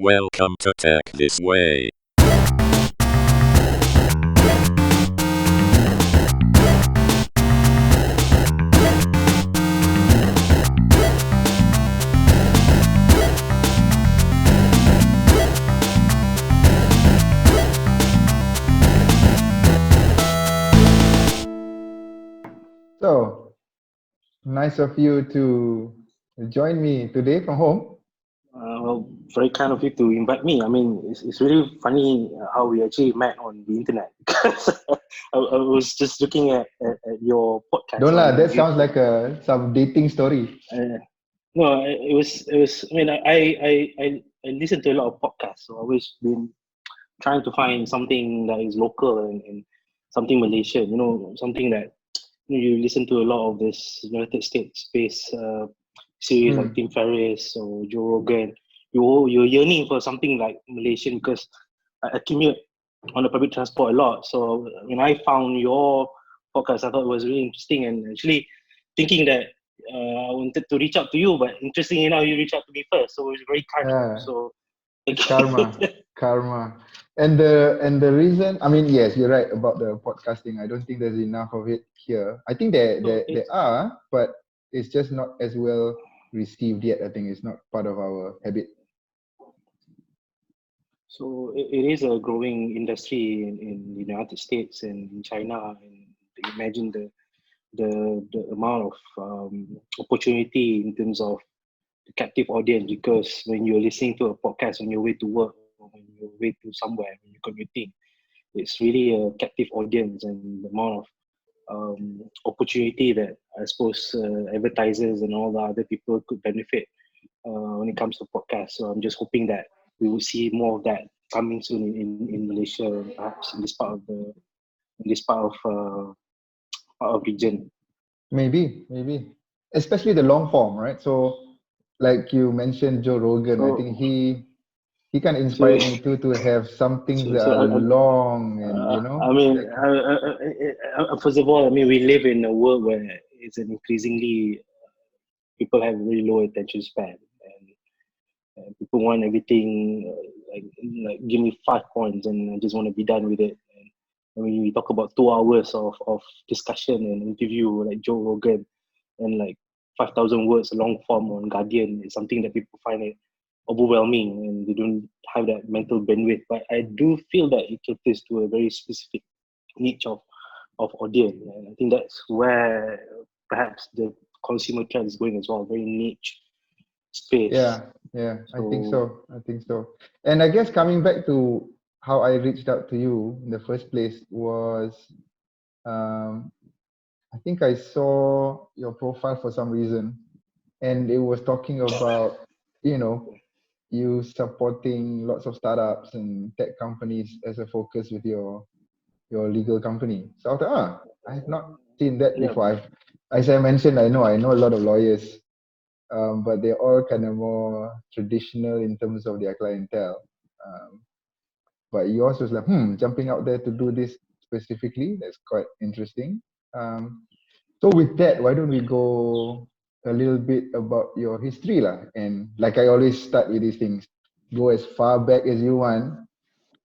Welcome to Tech This Way. So, nice of you to join me today from home. Well, very kind of you to invite me. I mean, it's really funny how we actually met on the internet because I was just looking at your podcast Don't lah, on that sounds YouTube. like some dating story. Uh, no, it was. I mean, I listen to a lot of podcasts, so I've always been trying to find something that is local and something Malaysian. Something that you listen to a lot of this United States-based series like Hmm. Tim Ferriss or Joe Rogan. You're yearning for something like Malaysian because I commute on the public transport a lot. So when I found your podcast, I thought it was really interesting and actually thinking that I wanted to reach out to you, but interestingly enough, you reached out to me first. So it's very kind of you. Yeah, So thank karma, you. karma. And the reason, I mean, yes, you're right about the podcasting. I don't think there's enough of it here. I think there So there, there are, but it's just not as well received yet. I think it's not part of our habit. it is a growing industry in the United States and in China. And imagine the amount of opportunity in terms of the captive audience, because when you're listening to a podcast on your way to work or when you're way to somewhere when you're commuting, it's really a captive audience, and the amount of opportunity that I suppose advertisers and all the other people could benefit when it comes to podcasts. So I'm just hoping that we will see more of that coming soon in Malaysia, perhaps in this part of region. Maybe, especially the long form, right? So, like you mentioned, Joe Rogan. I think So he kind of so inspired me too to have some things so, that so are long and I mean, that first of all, I mean, we live in a world where it's an increasingly people have very low attention span, and people want everything like give me 5 points and I just want to be done with it. And when we talk about 2 hours of discussion and interview like Joe Rogan and like 5,000 words long form on Guardian, is something that people find it overwhelming and they don't have that mental bandwidth. But I do feel that it caters to a very specific niche of audience, and I think that's where perhaps the consumer trend is going as well, very niche space. yeah, I think So so. I think so. And I guess coming back to how I reached out to you in the first place was um, I think I saw your profile for some reason, and it was talking about you know you supporting lots of startups and tech companies as a focus with your legal company. So I thought, I have not seen that yeah, before. As I mentioned, I know a lot of lawyers, but they're all kind of more traditional in terms of their clientele. Um, but yours was like, jumping out there to do this specifically. That's quite interesting. So with that, why don't we go a little bit about your history lah? And like I always start with these things, go as far back as you want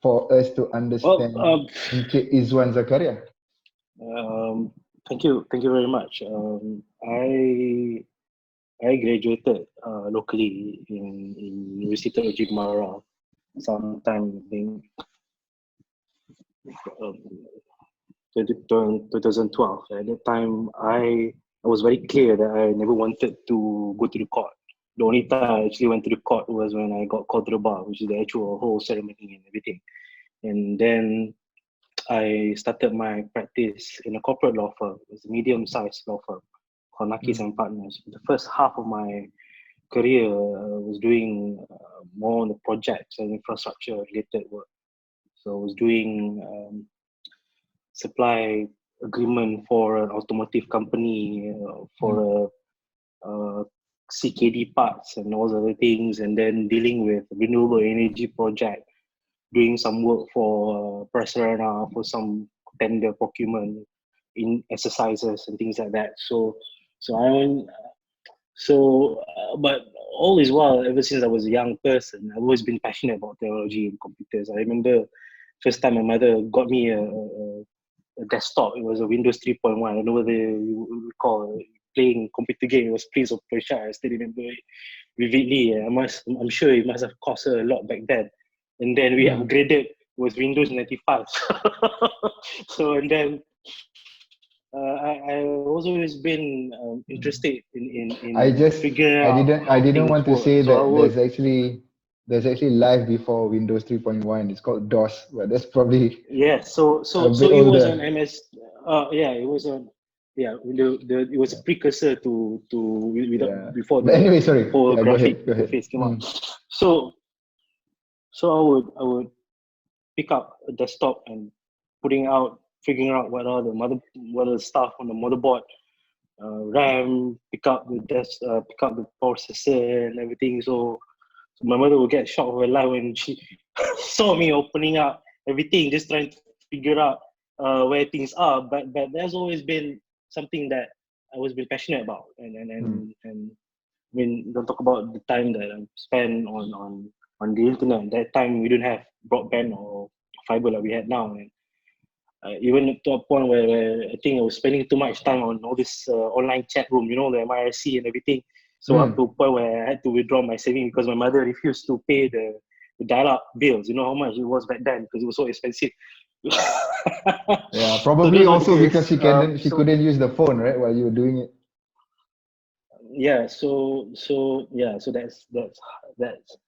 for us to well, understand Encik Izwan Zakaria. um, thank you very much. I graduated locally in University of Jimara sometime I think um, 2012. At that time, I was very clear that I never wanted to go to the court. The only time I actually went to the court was when I got called to the bar, which is the actual whole ceremony and everything. And then I started my practice in a corporate law firm. It's a medium-sized law firm called Nakis Mm, and Partners. The first half of my career was doing more on the projects and infrastructure-related work. So I was doing supply agreement for an automotive company, mm, for CKD parts and all other things, and then dealing with renewable energy project, doing some work for Prasarana for some tender procurement in exercises and things like that. So I went, But all is well. Ever since I was a young person, I've always been passionate about technology and computers. I remember first time my mother got me a desktop. It was a Windows 3.1. I don't know whether you recall playing computer game. It was Prince of Persia. I still remember it vividly. I'm sure it must have cost her a lot back then. And then we upgraded. It was Windows 95. So and then I always been interested in figuring out I how didn't things want to work. say So I that would, there's actually life before Windows 3.1. It's called DOS, but that's probably yeah. So a so bit so it was on older. MS. Yeah, it was on. Yeah, it was a precursor to without Yeah. before But the anyway, sorry. whole Yeah, go graphic ahead. Go ahead. interface came out. So I would pick up a desktop and figuring out what are the stuff on the motherboard, RAM, pick up the processor and everything. So my mother would get shocked of her life when she saw me opening up everything, just trying to figure out where things are. But there's always been something that I was been passionate about, and when don't talk about the time that I spent on the internet. That time we didn't have broadband or fiber like we had now, and even to a point where I think I was spending too much time on all this online chat room, the MIRC and everything. So up to a point where I had to withdraw my saving because my mother refused to pay the dial-up bills. You know how much it was back then because it was so expensive. Yeah, So probably those are the also because days. she couldn't use the phone, right, while you were doing it. Yeah, so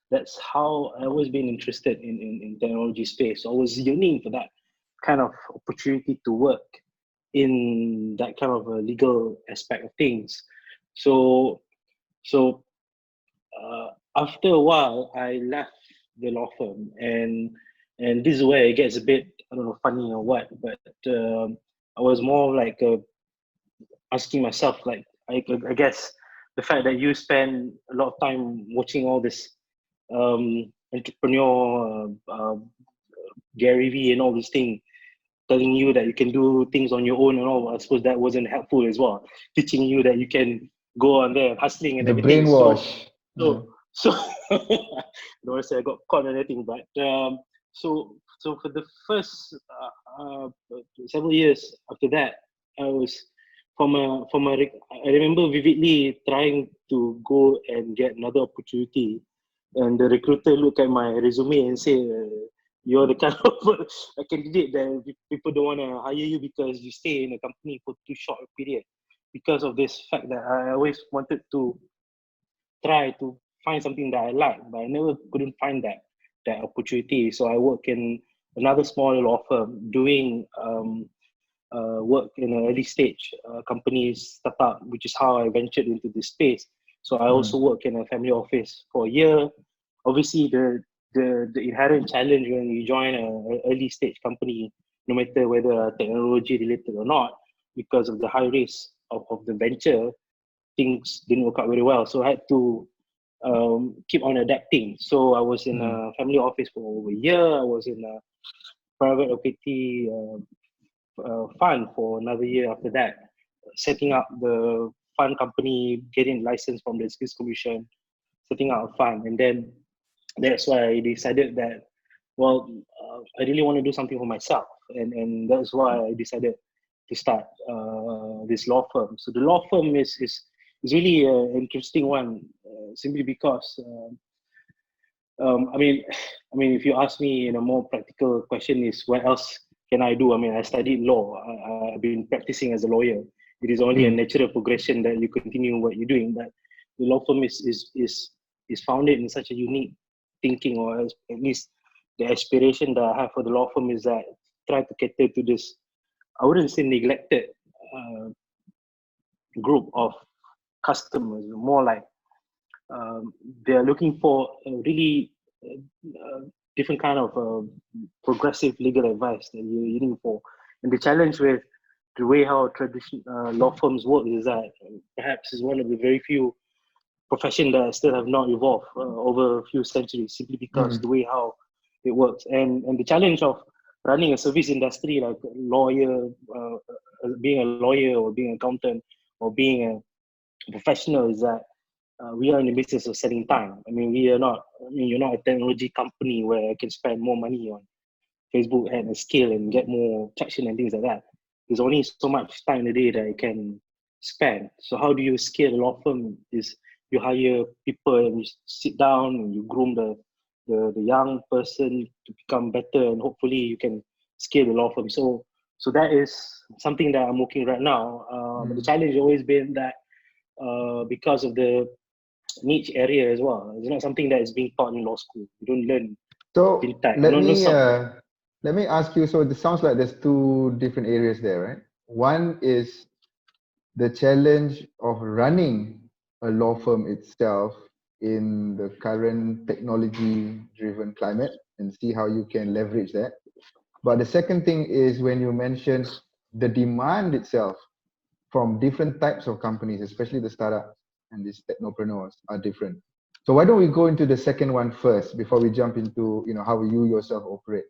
that's how I always been interested in technology space. So I was yearning for that kind of opportunity to work in that kind of a legal aspect of things. So so after a while, I left the law firm, and this is where it gets a bit, I don't know, funny or what, but I was more like asking myself, like, I guess the fact that you spend a lot of time watching all this entrepreneur, Gary V and all these things, telling you that you can do things on your own and all, I suppose that wasn't helpful as well. Teaching you that you can go on there hustling and The everything. So brainwash. so so I don't want to say I got caught or anything, but so for the first several years after that, I was I remember vividly trying to go and get another opportunity, and the recruiter looked at my resume and say, "You're the kind of a candidate that people don't want to hire you because you stay in a company for too short a period." Because of this fact that I always wanted to try to find something that I like, but I never couldn't find that opportunity. So I work in another small law firm doing work in an early stage companies startup, which is how I ventured into this space. So I also work in a family office for a year. Obviously, the inherent challenge when you join an early stage company, no matter whether technology related or not, because of the high risk of the venture, things didn't work out very well. So I had to keep on adapting. So I was in a family office for over a year. I was in a private equity fund for another year after that, setting up the fund company, getting license from the Skills Commission, setting up a fund. And then that's why I decided that, well, I really want to do something for myself. And that's why I decided to start this law firm. So the law firm is really an interesting one, simply because I mean, if you ask me in a more practical question, is what else can I do? I mean, I studied law. I've been practicing as a lawyer. It is only a natural progression that you continue what you're doing. But the law firm is founded in such a unique thinking, or at least the aspiration that I have for the law firm is that try to cater to this, I wouldn't say neglected uh, group of customers, more like they're looking for a really different kind of progressive legal advice that you're looking for. And the challenge with the way how traditional law firms work is that perhaps is one of the very few profession that still have not evolved over a few centuries, simply because the way how it works. And the challenge of running a service industry like a lawyer, being a lawyer or being an accountant or being a professional is that we are in the business of selling time. I mean, we are not. I mean, you're not a technology company where I can spend more money on Facebook and scale and get more traction and things like that. There's only so much time in the day that I can spend. So how do you scale a law firm? Is you hire people and you sit down and you groom the young person to become better, and hopefully you can scale the law firm. So that is something that I'm working right now. But the challenge has always been that because of the niche area as well, it's not something that is being taught in law school. You don't learn So fintech. let me ask you. So it sounds like there's two different areas there, right? One is the challenge of running a law firm itself in the current technology-driven climate, and see how you can leverage that. But the second thing is when you mentioned the demand itself from different types of companies, especially the startup and these technopreneurs are different. So why don't we go into the second one first before we jump into how you yourself operate?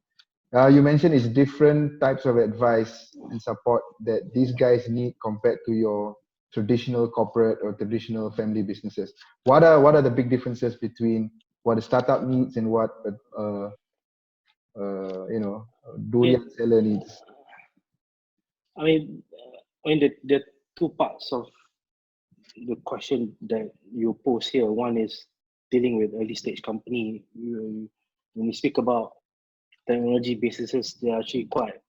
You mentioned it's different types of advice and support that these guys need compared to your traditional corporate or traditional family businesses. What are the big differences between what a startup needs and what durian seller needs? The two parts of the question that you pose here. One is dealing with early stage company. When you speak about technology businesses, they are actually quite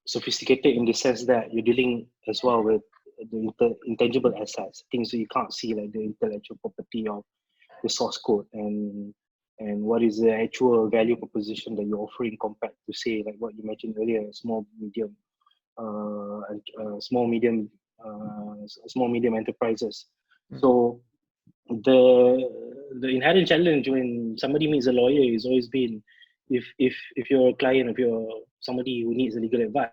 sophisticated in the sense that you're dealing as well with the intangible assets, things that you can't see, like the intellectual property of the source code and what is the actual value proposition that you're offering compared to, say, like what you mentioned earlier, small medium enterprises. So the inherent challenge when somebody meets a lawyer is always been, if you're a client, if you're somebody who needs legal advice,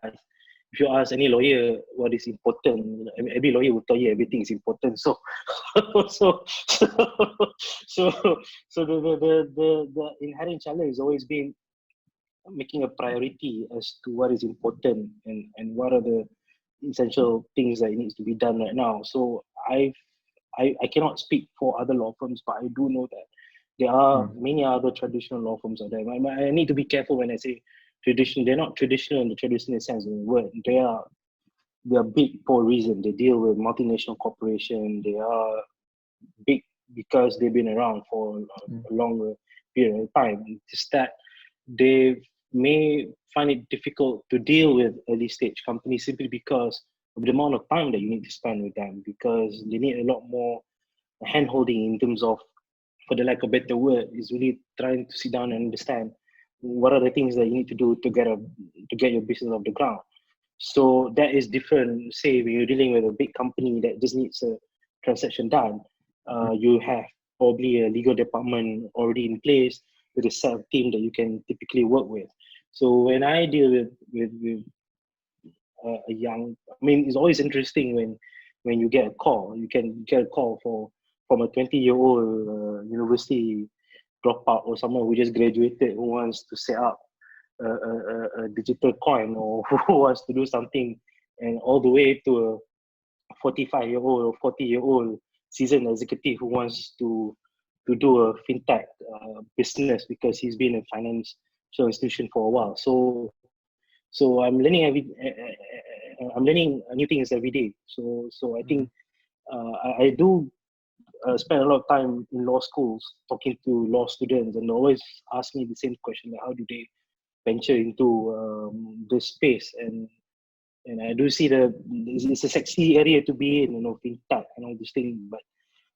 if you ask any lawyer what is important, every lawyer will tell you everything is important. So so the inherent challenge has always been making a priority as to what is important and what are the essential things that needs to be done right now. So I cannot speak for other law firms, but I do know that there are many other traditional law firms out there. I need to be careful when I say traditional. They're not traditional in the traditional sense of the word. They are big for a reason. They deal with multinational corporation. They are big because they've been around for a longer period of time. It's that they may find it difficult to deal with early stage companies simply because of the amount of time that you need to spend with them, because they need a lot more hand holding in terms of, for the lack of a better word, is really trying to sit down and understand what are the things that you need to do to get your business off the ground. So that is different, say, when you're dealing with a big company that just needs a transaction done. You have probably a legal department already in place with a set of team that you can typically work with. So when I deal with a young, it's always interesting when you get a call. You can get a call from a 20-year-old university dropout or someone who just graduated who wants to set up a digital coin, or who wants to do something, and all the way to a 45-year-old or 40-year-old seasoned executive who wants to do a fintech business because he's been in financial institution for a while. So I'm learning I'm learning new things every day. So I think I do spend a lot of time in law schools talking to law students, and they always ask me the same question: like, how do they venture into this space? And I do see it's a sexy area to be in, fintech and all these things. But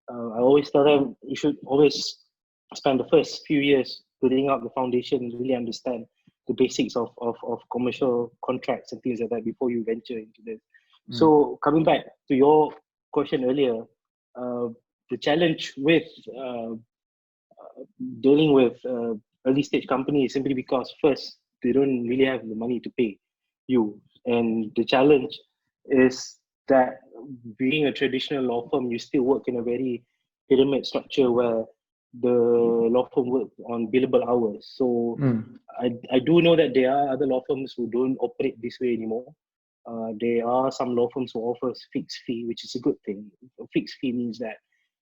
I always tell them you should always spend the first few years building up the foundation, really understand the basics of commercial contracts and things like that before you venture into this. So coming back to your question earlier, the challenge with dealing with early stage companies simply because, first, they don't really have the money to pay you, and the challenge is that being a traditional law firm, you still work in a very pyramid structure where the law firm work on billable hours. So I do know that there are other law firms who don't operate this way anymore. There are some law firms who offers fixed fee, which is a good thing. A fixed fee means that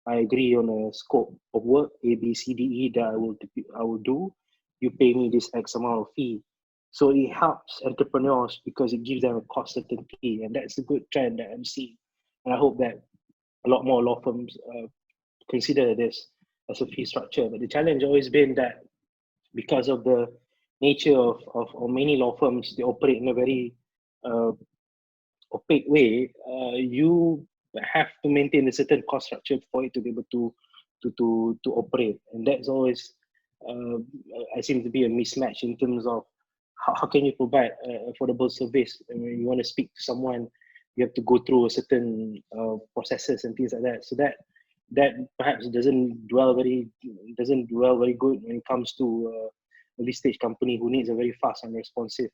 I agree on a scope of work A, B, C, D, E that I will do. You pay me this X amount of fee. So it helps entrepreneurs because it gives them a cost certainty, and that's a good trend that I'm seeing. And I hope that a lot more law firms consider this as a fee structure. But the challenge always been that because of the nature of many law firms, they operate in a very uh, opaque way. You have to maintain a certain cost structure for it to be able to operate, and that's always I seem to be a mismatch in terms of how can you provide affordable service. And when you want to speak to someone, you have to go through a certain processes and things like that. So that perhaps doesn't dwell very good when it comes to a early stage company who needs a very fast and responsive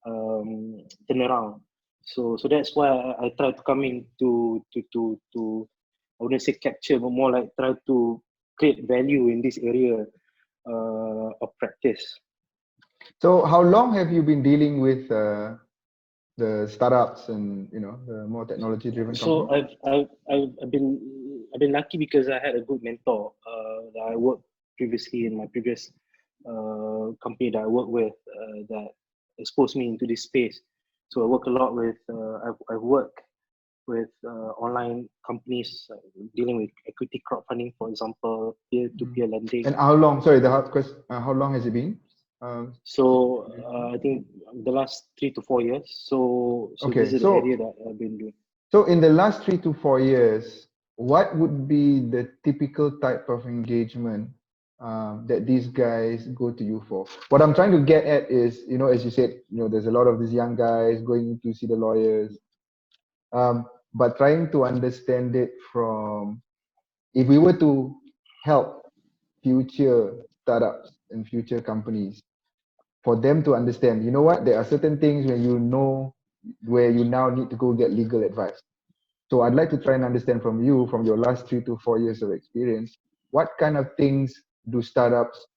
turnaround. So that's why I try to come in to I wouldn't say capture, but more like try to create value in this area of practice. So how long have you been dealing with the startups and the more technology driven So companies? I've been lucky because I had a good mentor that I worked previously in my previous company that I worked with that exposed me into this space. So I work a lot with I've worked with online companies dealing with equity crowdfunding, for example, peer-to-peer lending. And how long? Sorry, the hard question. How long has it been? So I think the last 3 to 4 years. So Okay, this is the area that I've been doing. So in the last 3 to 4 years, what would be the typical type of engagement that these guys go to you for? What I'm trying to get at is, as you said, there's a lot of these young guys going to see the lawyers, but trying to understand it from, if we were to help future startups and future companies, for them to understand, you know what, there are certain things where you now need to go get legal advice. So I'd like to try and understand from you, from your last 3 to 4 years of experience, what kind of things do startups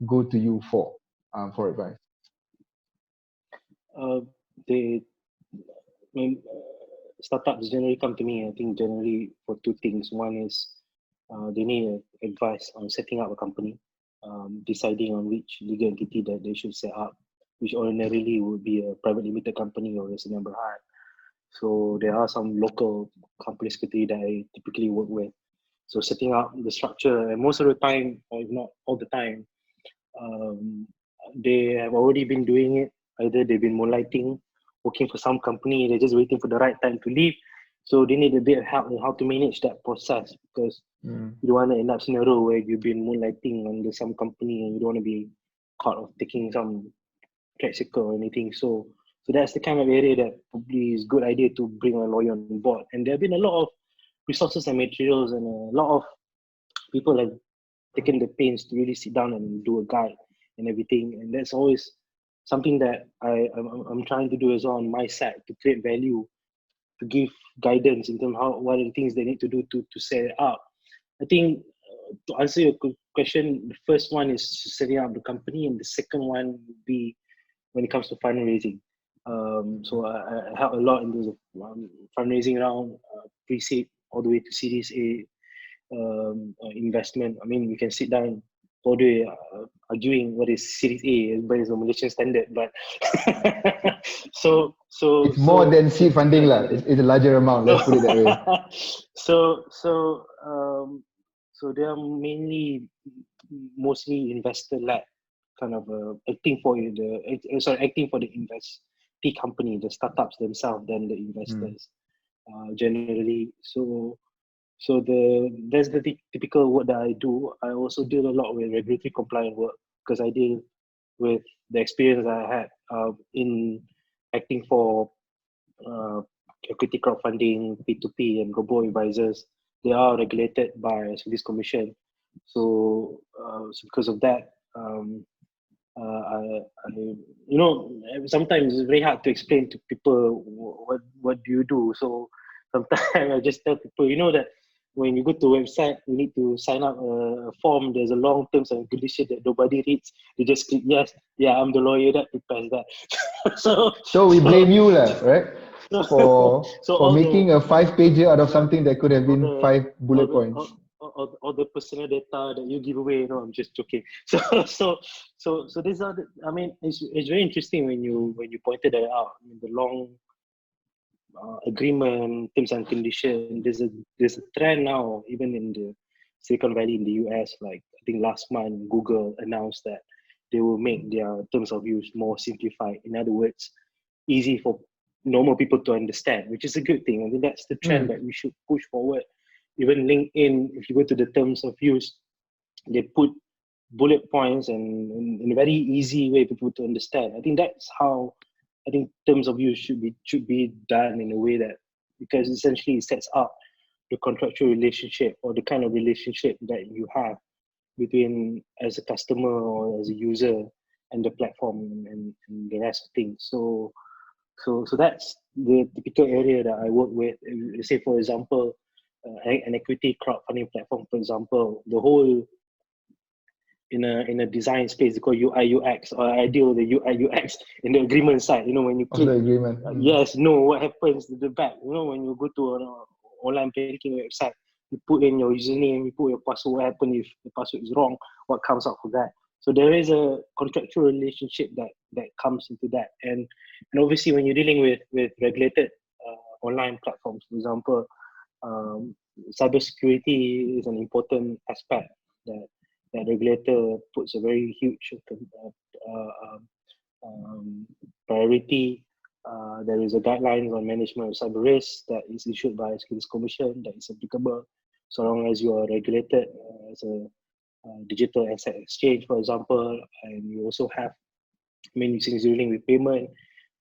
go to you for advice? They when startups generally come to me, I think generally for two things. One is they need advice on setting up a company, deciding on which legal entity that they should set up, which ordinarily would be a private limited company or a single berhad. So there are some local company secretary that I typically work with. So setting up the structure, and most of the time, or if not all the time, they have already been doing it. Either they've been moonlighting, working for some company, they're just waiting for the right time to leave. So they need a bit of help on how to manage that process, because you don't want to end up in a row where you've been moonlighting under some company and you don't want to be caught of taking some tricycle or anything. So that's the kind of area that probably is a good idea to bring a lawyer on board. And there have been a lot of resources and materials, and a lot of people have taken the pains to really sit down and do a guide and everything. And that's always something that I'm trying to do as well on my side, to create value, to give guidance in terms of what are the things they need to do to set it up. I think to answer your question, the first one is setting up the company, and the second one would be when it comes to fundraising. So I help a lot in terms of fundraising around pre-seed all the way to Series A investment. I mean, we can sit down all day arguing what is Series A, but it's a Malaysian standard. But so it's more than seed funding, lah. It's a larger amount. Let's put it that way. So they are mostly investor-led, kind of acting for the investee company, the startups themselves, than the investors generally. So that's the typical work that I do. I also deal a lot with regulatory compliant work, because I deal with the experience I had in acting for equity crowdfunding, P2P, and robo-advisors. They are regulated by Service Commission. So because of that, sometimes it's very hard to explain to people what do you do. So sometimes I just tell people, that when you go to a website, you need to sign up a form. There's a long terms and conditions that nobody reads. They just click yes, yeah, I'm the lawyer that prepares that. So we blame you, lah, right? So for all making a 5-pager out of something that could have all been the 5 all bullet the points. all the personal data that you give away. No, I'm just joking. So these are the, I mean, it's very interesting when you pointed that out. I mean, the long agreement, terms and conditions. There's a trend now, even in the Silicon Valley in the US. Like I think last month, Google announced that they will make their terms of use more simplified. In other words, easy for normal people to understand, which is a good thing. I think that's the trend that we should push forward. Even LinkedIn, if you go to the terms of use, they put bullet points and in a very easy way for people to understand. I think that's how I think terms of use should be done in a way that, because essentially it sets up the contractual relationship or the kind of relationship that you have between as a customer or as a user and the platform and the rest of things. So that's the typical area that I work with. Say for example, an equity crowdfunding platform, for example, the whole in a design space they call UI UX, or I deal with the UI UX in the agreement side. You know, when you Of the click agreement. yes, no, what happens to the back? You know, when you go to an online banking website, you put in your username, you put your password. What happens if the password is wrong? What comes out for that? So there is a contractual relationship that comes into that, and obviously when you're dealing with regulated online platforms, for example, um, cybersecurity is an important aspect that regulator puts a very huge priority. There is a guidelines on management of cyber risk that is issued by a Skills Commission that is applicable so long as you are regulated as a digital asset exchange, for example, and you also have, I mean, since you're dealing with payment,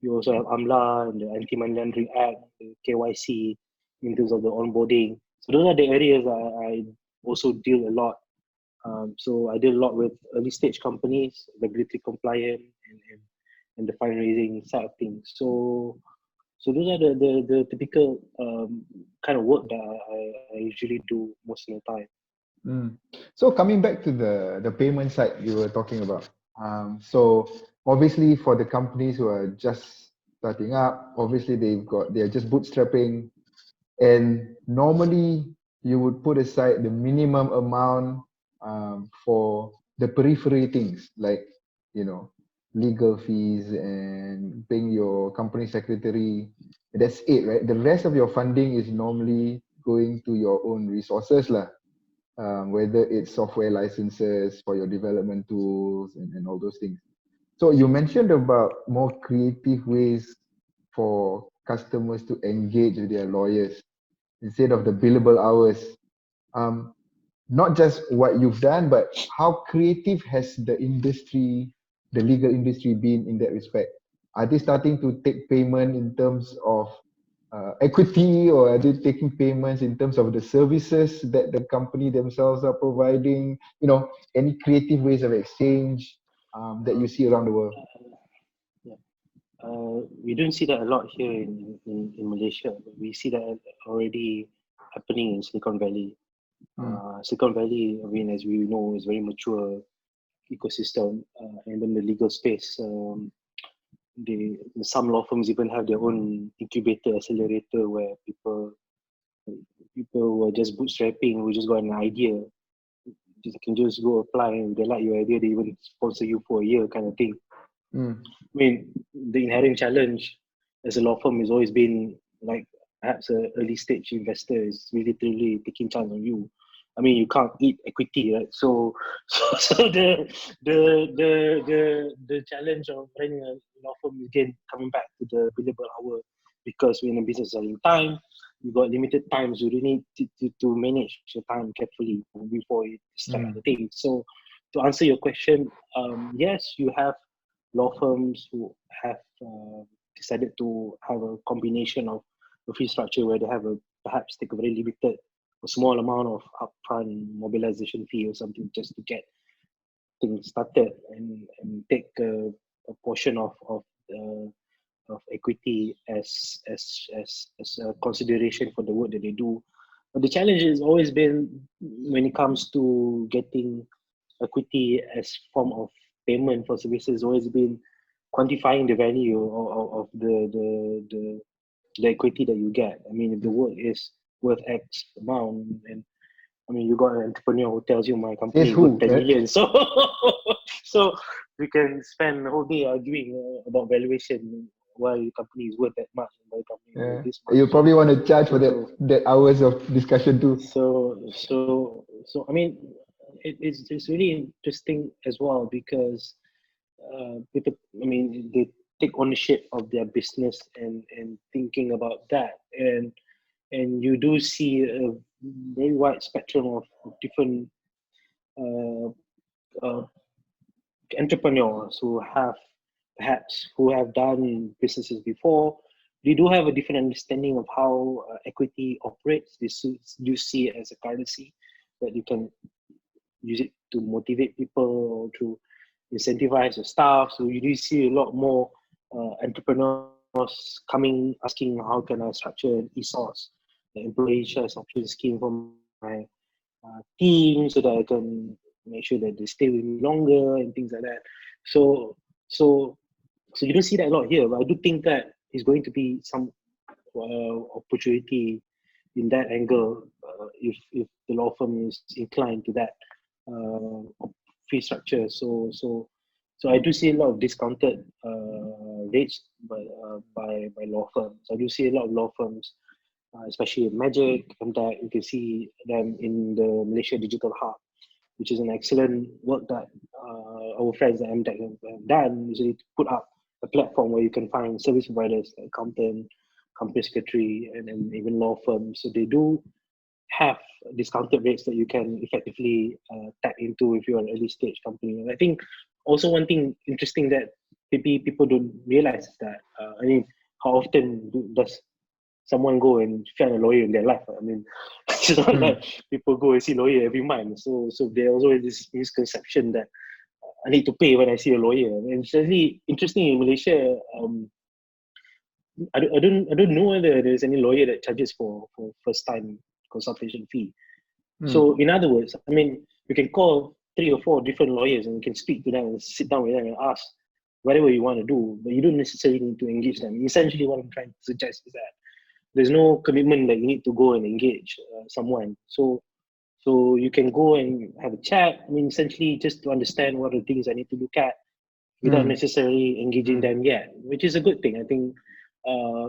you also have AMLA and the Anti-Money Laundering Act, the KYC, in terms of the onboarding. So those are the areas I also deal a lot. So I deal a lot with early stage companies, regulatory compliant, and the fundraising side of things. So those are the typical kind of work that I usually do most of the time. So coming back to the payment side you were talking about. So obviously for the companies who are just starting up, obviously they're just bootstrapping, and normally you would put aside the minimum amount for the periphery things like, you know, legal fees and paying your company secretary. That's it, right? The rest of your funding is normally going to your own resources lah. Whether it's software licenses for your development tools and all those things. So you mentioned about more creative ways for customers to engage with their lawyers instead of the billable hours. Um, Not just what you've done, but how creative has the industry, the legal industry, been in that respect? Are they starting to take payment in terms of equity, or are they taking payments in terms of the services that the company themselves are providing? You know, any creative ways of exchange that you see around the world? Yeah. We don't see that a lot here in Malaysia, but we see that already happening in Silicon Valley. Silicon Valley, I mean, as we know, is very mature ecosystem, and then the legal space. Some law firms even have their own incubator accelerator where people who are just bootstrapping, who just got an idea, just can just go apply, and if they like your idea, they even sponsor you for a year, kind of thing. I mean, the inherent challenge as a law firm has always been like perhaps an early stage investor is literally taking chance on you. I mean, you can't eat equity, right? So the challenge of running a law firm is again coming back to the billable hour, because we're in a business selling time, you got limited time, so you need to manage your time carefully before you start other things. So to answer your question, yes, you have law firms who have decided to have a combination of a fee structure where they have a perhaps take a very limited or small amount of upfront mobilization fee or something just to get things started, and take a portion of equity as a consideration for the work that they do. But the challenge has always been when it comes to getting equity as form of payment for services, always been quantifying the value of the equity that you get. I mean, if the work is worth X amount, and I mean, you got an entrepreneur who tells you my company is worth 10 million, so so we can spend the whole day arguing about valuation. Why your company is worth that much, and why your company is worth this much. You probably want to charge for that hours of discussion too. So I mean, it's really interesting as well, because people, I mean, they take ownership of their business and thinking about that, and you do see a very wide spectrum of different uh, uh, entrepreneurs who have done businesses before. They do have a different understanding of how equity operates. They do see it as a currency that you can use it to motivate people or to incentivize your staff. So you do see a lot more entrepreneurs coming asking, how can I structure an ESOS, the employee shares option scheme for my team, so that I can make sure that they stay with me longer and things like that. So you don't see that a lot here, but I do think that is going to be some opportunity in that angle, if the law firm is inclined to that fee structure. So I do see a lot of discounted rates by law firms. I do see a lot of law firms, especially in Magic, and that you can see them in the Malaysia Digital Hub, which is an excellent work that our friends at MTech have done, usually to put up a platform where you can find service providers like accountant, company secretary, and even law firms. So they do have discounted rates that you can effectively tap into if you're an early stage company. And I think also one thing interesting that maybe people don't realize is that, I mean, how often does someone go and find a lawyer in their life? I mean, it's not like people go and see a lawyer every month. So there's also this misconception that I need to pay when I see a lawyer. And it's really interesting in Malaysia. I don't know whether there's any lawyer that charges for first time consultation fee. So in other words, I mean, you can call 3 or 4 different lawyers and you can speak to them and sit down with them and ask whatever you want to do, but you don't necessarily need to engage them. Essentially, what I'm trying to suggest is that there's no commitment that you need to go and engage someone. So you can go and have a chat. I mean, essentially just to understand what are the things I need to look at without necessarily engaging them yet, which is a good thing. I think,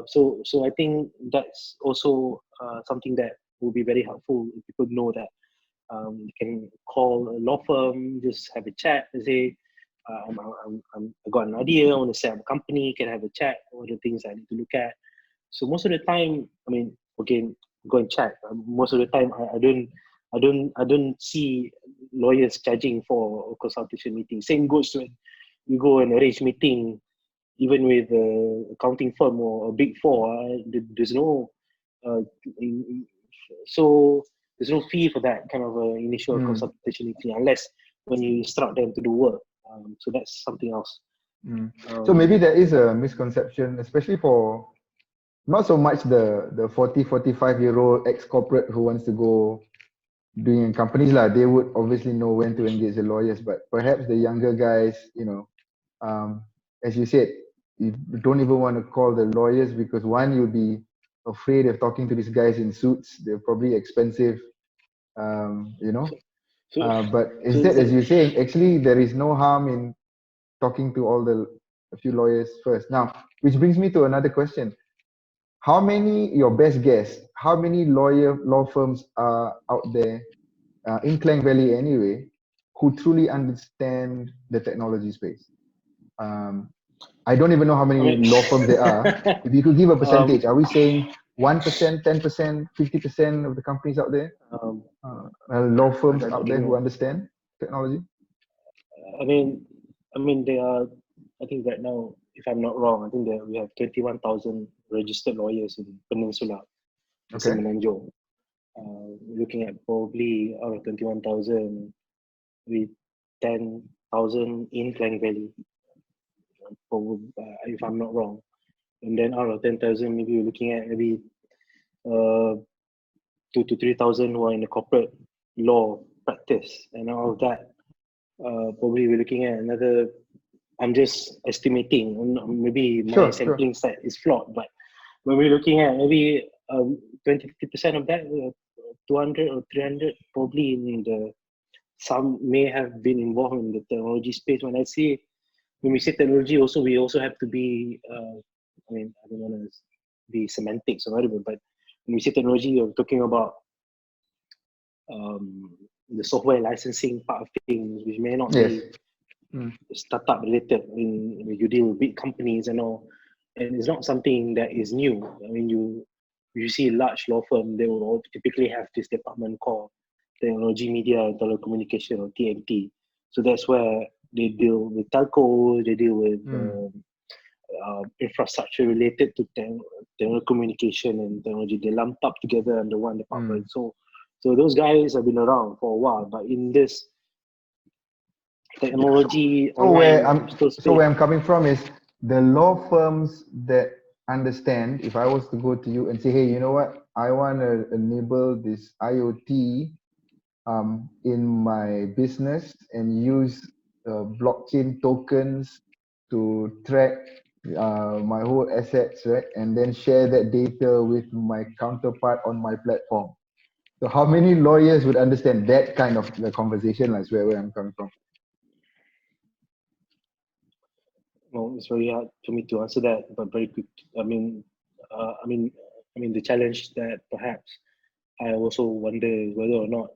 so I think that's also something that will be very helpful if people know that you can call a law firm, just have a chat and say, I got an idea, I want to set up a company, can I have a chat, what are the things I need to look at. So most of the time, I mean, again, go and check. Most of the time, I don't see lawyers charging for a consultation meeting. Same goes when you go and arrange meeting, even with a accounting firm or a big four. There's no there's no fee for that kind of initial consultation meeting, unless when you instruct them to do work. So that's something else. So maybe there is a misconception, especially for not so much the 40, 45-year-old ex-corporate who wants to go doing in companies lah. They would obviously know when to engage the lawyers, but perhaps the younger guys, as you said, you don't even want to call the lawyers because one, you'll be afraid of talking to these guys in suits. They're probably expensive, but instead, as you say, actually there is no harm in talking to a few lawyers first. Now, which brings me to another question. How many, your best guess, how many law firms are out there in Klang Valley anyway, who truly understand the technology space? I don't even know how many law firms there are. If you could give a percentage, are we saying 1%, 10%, 50% of the companies out there? Law firms out there who understand technology? I mean, there are, I think right now, if I'm not wrong, I think we have 21,000 registered lawyers in Peninsula, Semenanjung. Looking at probably out of 21,000, with 10,000 in Klang Valley, if I'm not wrong. And then out of 10,000, maybe we're looking at maybe 2,000 to 3,000 who are in the corporate law practice. And out of that, probably we're looking at another, I'm just estimating, maybe my sampling set is flawed, but when we're looking at maybe 20-50% of that, 200 or 300, probably in the some may have been involved in the technology space. When we say technology, also we also have to be. I mean, I don't want to be semantics or whatever, but when we say technology, you're talking about the software licensing part of things, which may not Yes. be startup related. I mean, you deal with big companies and all, and it's not something that is new. I mean, you see large law firm, they will all typically have this department called technology, media, and telecommunication, or TMT. So that's where they deal with telco, they deal with infrastructure related to telecommunication and technology. They lumped up together under one department. So those guys have been around for a while, but in this technology So where online I'm coming from is the law firms that understand. If I was to go to you and say, hey, you know what, I want to enable this IoT in my business and use blockchain tokens to track my whole assets, right? And then share that data with my counterpart on my platform. So how many lawyers would understand that kind of the conversation? That's where I'm coming from. Well, it's very hard for me to answer that, but very quick. I mean, the challenge that perhaps I also wonder whether or not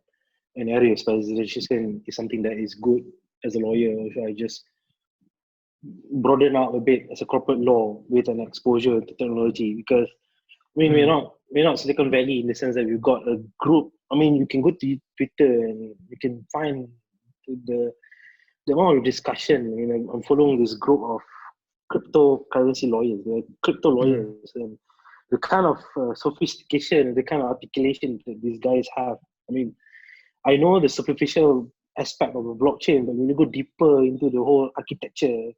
an area of specialization is something that is good as a lawyer, or should I just broaden out a bit as a corporate law with an exposure to technology? Because I mean, we're not Silicon Valley in the sense that we've got a group. I mean, you can go to Twitter and you can find the amount of discussion. You know, I'm following this group of cryptocurrency lawyers, they're crypto lawyers, and the kind of sophistication, the kind of articulation that these guys have. I mean, I know the superficial aspect of a blockchain, but when you go deeper into the whole architecture,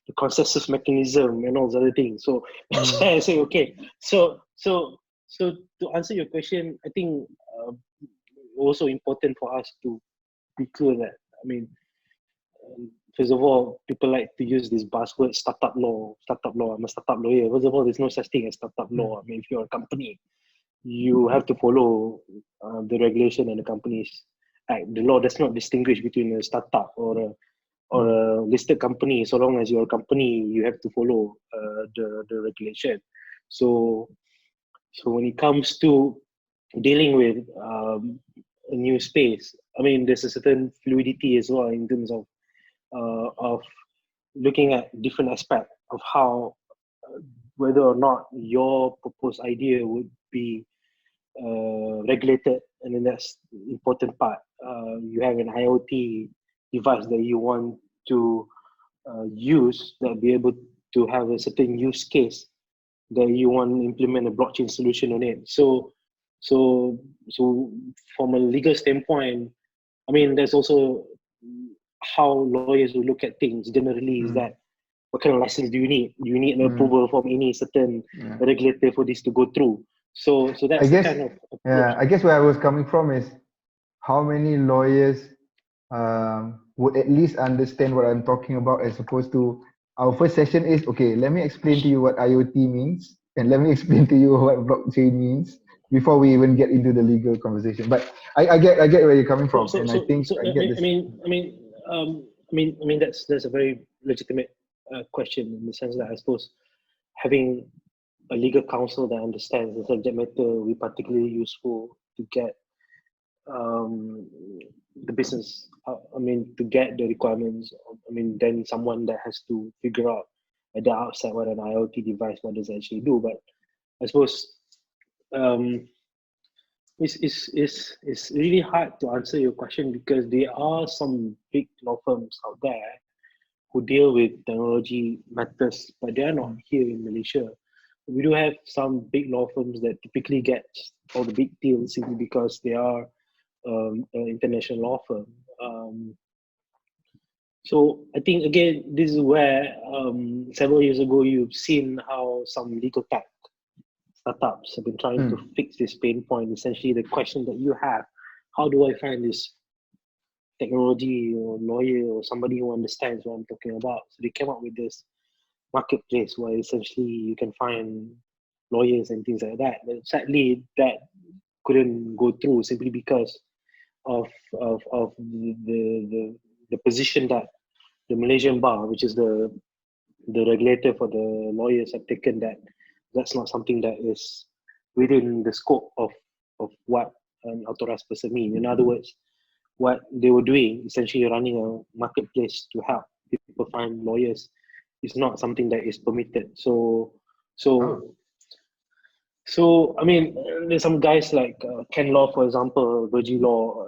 the consensus mechanism, and all those other things. So that's why I say, okay, so to answer your question, I think also important for us to be clear that, I mean, first of all, people like to use this buzzword startup law. I'm a startup lawyer. First of all, there's no such thing as startup law. I mean, if you're a company, you have to follow the regulation and the Companies Act. The law does not distinguish between a startup or a listed company. So long as you're a company, you have to follow the regulation. So when it comes to dealing with a new space, I mean, there's a certain fluidity as well in terms of looking at different aspects of how whether or not your proposed idea would be regulated, and then that's the important part. You have an IoT device that you want to use that be able to have a certain use case that you want to implement a blockchain solution on it. So from a legal standpoint, I mean, there's also how lawyers will look at things generally is that what kind of license do you need? Do you need an approval from any certain regulator for this to go through? So that's the kind of approach. Yeah, I guess where I was coming from is how many lawyers would at least understand what I'm talking about, as opposed to our first session is, okay, let me explain to you what IoT means and let me explain to you what blockchain means before we even get into the legal conversation. But I get where you're coming from, and I think I get this. I mean that's a very legitimate question, in the sense that I suppose having a legal counsel that understands the subject matter will be particularly useful to get the business. I mean, to get the requirements. I mean, then someone that has to figure out at the outset what an IoT device, what does it actually do. But I suppose it's really hard to answer your question, because there are some big law firms out there who deal with technology matters, but they are not here in Malaysia. We do have some big law firms that typically get all the big deals simply because they are an international law firm. So I think, again, this is where several years ago you've seen how some legal tech startups have been trying to fix this pain point. Essentially, the question that you have, how do I find this technology or lawyer or somebody who understands what I'm talking about? So they came up with this marketplace where essentially you can find lawyers and things like that. But sadly, that couldn't go through simply because of the position that the Malaysian bar, which is the regulator for the lawyers, have taken, that that's not something that is within the scope of what an authorized person mean. In other words, what they were doing, essentially running a marketplace to help people find lawyers, is not something that is permitted. So I mean, there's some guys like Ken Law, for example, Virgin Law.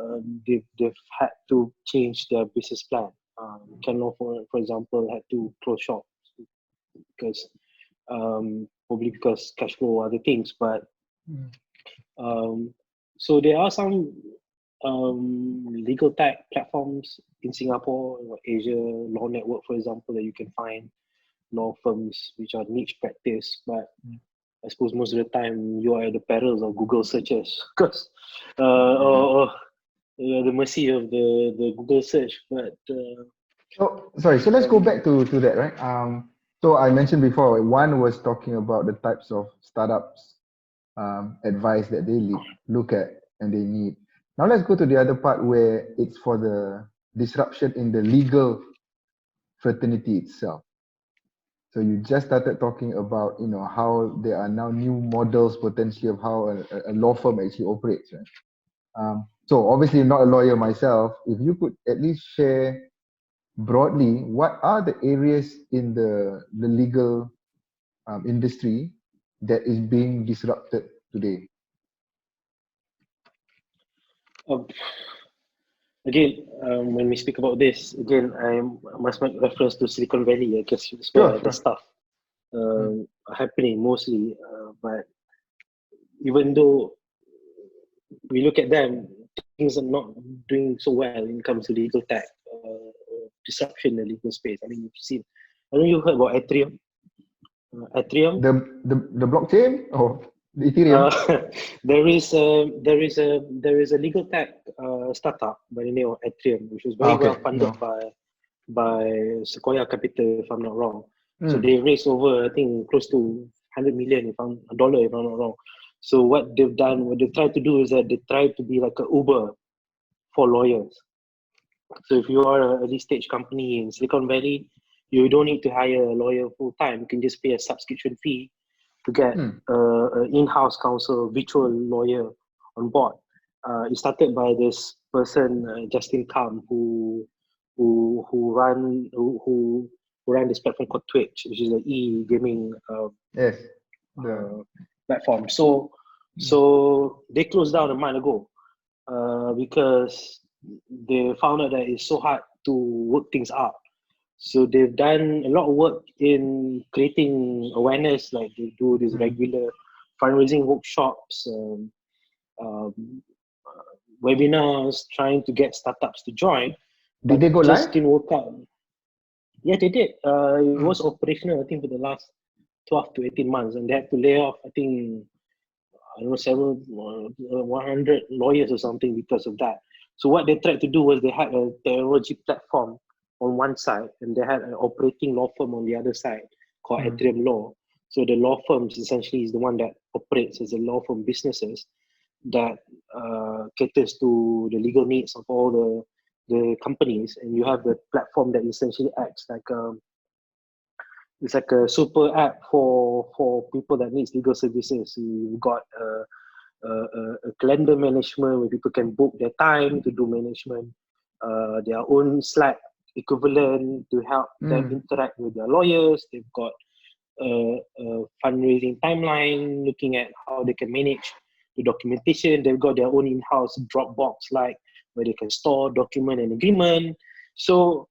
They've had to change their business plan. Ken Law, for example, had to close shop because probably because cash flow or other things. But so there are some legal tech platforms in Singapore, like Asia Law Network, for example, that you can find law firms which are niche practice. But I suppose most of the time you are at the perils of Google searches because or you're at the mercy of the Google search. But So sorry, so let's go back to that, right? So I mentioned before, one was talking about the types of startups advice that they look at and they need. Now let's go to the other part where it's for the disruption in the legal fraternity itself. So you just started talking about, you know, how there are now new models potentially of how a law firm actually operates, right? So obviously not a lawyer myself, if you could at least share broadly, what are the areas in the legal industry that is being disrupted today? again, when we speak about this, again, I must make reference to Silicon Valley. I guess it's where the stuff are happening mostly. But even though we look at them, things are not doing so well when it comes to legal tech, disruption in the legal space. I mean, you've seen, I don't know, you heard about Ethereum. Ethereum. The blockchain or the Ethereum? There is a legal tech startup by the name of Ethereum, which was very well funded by Sequoia Capital, if I'm not wrong. So they raised over, I think, close to 100 million $100, if I'm not wrong. So what they've done, what they've tried to do is that they try to be like an Uber for lawyers. So if you are an early stage company in Silicon Valley, you don't need to hire a lawyer full time. You can just pay a subscription fee to get an in-house counsel, virtual lawyer on board. It started by this person, Justin Kam, who ran this platform called Twitch, which is an e-gaming platform. So they closed down a month ago because they found out that it's so hard to work things out. So they've done a lot of work in creating awareness, like they do these regular fundraising workshops, webinars, trying to get startups to join. Did they go live? Just didn't work out. Yeah, they did. It was operational, I think, for the last 12 to 18 months, and they had to lay off, I think, I don't know, 100 lawyers or something because of that. So what they tried to do was they had a technology platform on one side, and they had an operating law firm on the other side called Ethereum Law. So the law firms essentially is the one that operates as a law firm businesses that caters to the legal needs of all the companies, and you have the platform that essentially acts like it's like a super app for people that needs legal services. You've got a calendar management where people can book their time to do management, their own Slack equivalent to help them interact with their lawyers. They've got a fundraising timeline, looking at how they can manage the documentation. They've got their own in-house Dropbox, like where they can store, document, and agreement. So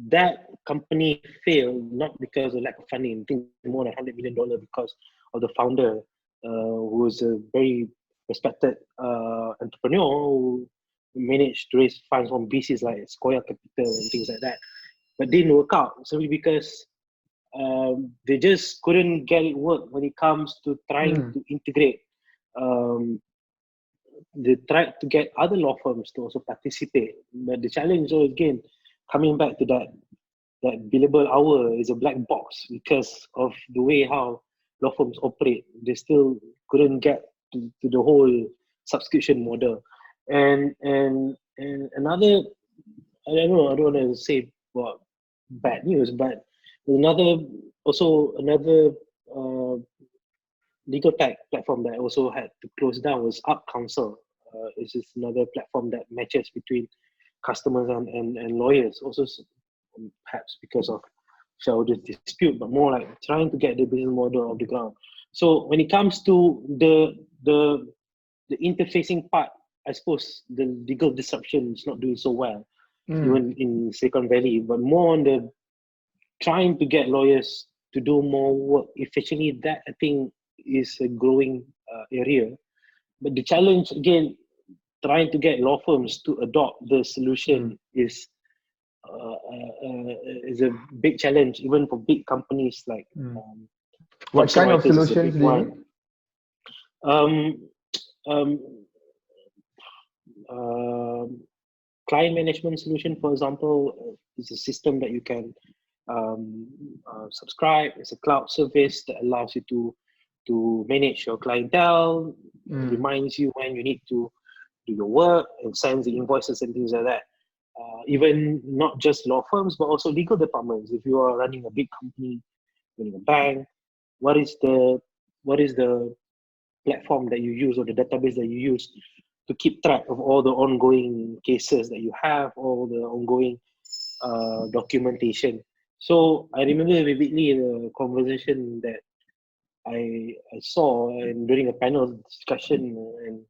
that company failed not because of lack of funding. I think more than $100 million because of the founder, who was a very respected entrepreneur who managed to raise funds from VCs like Sequoia Capital and things like that. But didn't work out simply because they just couldn't get it work when it comes to trying to integrate. They tried to get other law firms to also participate, but the challenge, again, coming back to that billable hour is a black box because of the way how law firms operate. They still couldn't get to the whole subscription model. And another, I don't know, I don't want to say what bad news, but another uh, legal tech platform that also had to close down was Up Counsel. It's just another platform that matches between customers and lawyers. Also, perhaps because of shareholders dispute, but more like trying to get the business model off the ground. So when it comes to the interfacing part, I suppose the legal disruption is not doing so well, even in Silicon Valley, but more on the trying to get lawyers to do more work efficiently. That I think is a growing area. But the challenge again, trying to get law firms to adopt the solution is a big challenge, even for big companies like. What kind of Writers is a solutions big do you one. need? Client management solution, for example, is a system that you can subscribe. It's a cloud service that allows you to manage your clientele, reminds you when you need to do your work, and sends the invoices and things like that. Even not just law firms, but also legal departments. If you are running a big company, running a bank, what is the platform that you use or the database that you use to keep track of all the ongoing cases that you have, all the ongoing documentation. So I remember vividly the conversation that I saw and during a panel discussion, and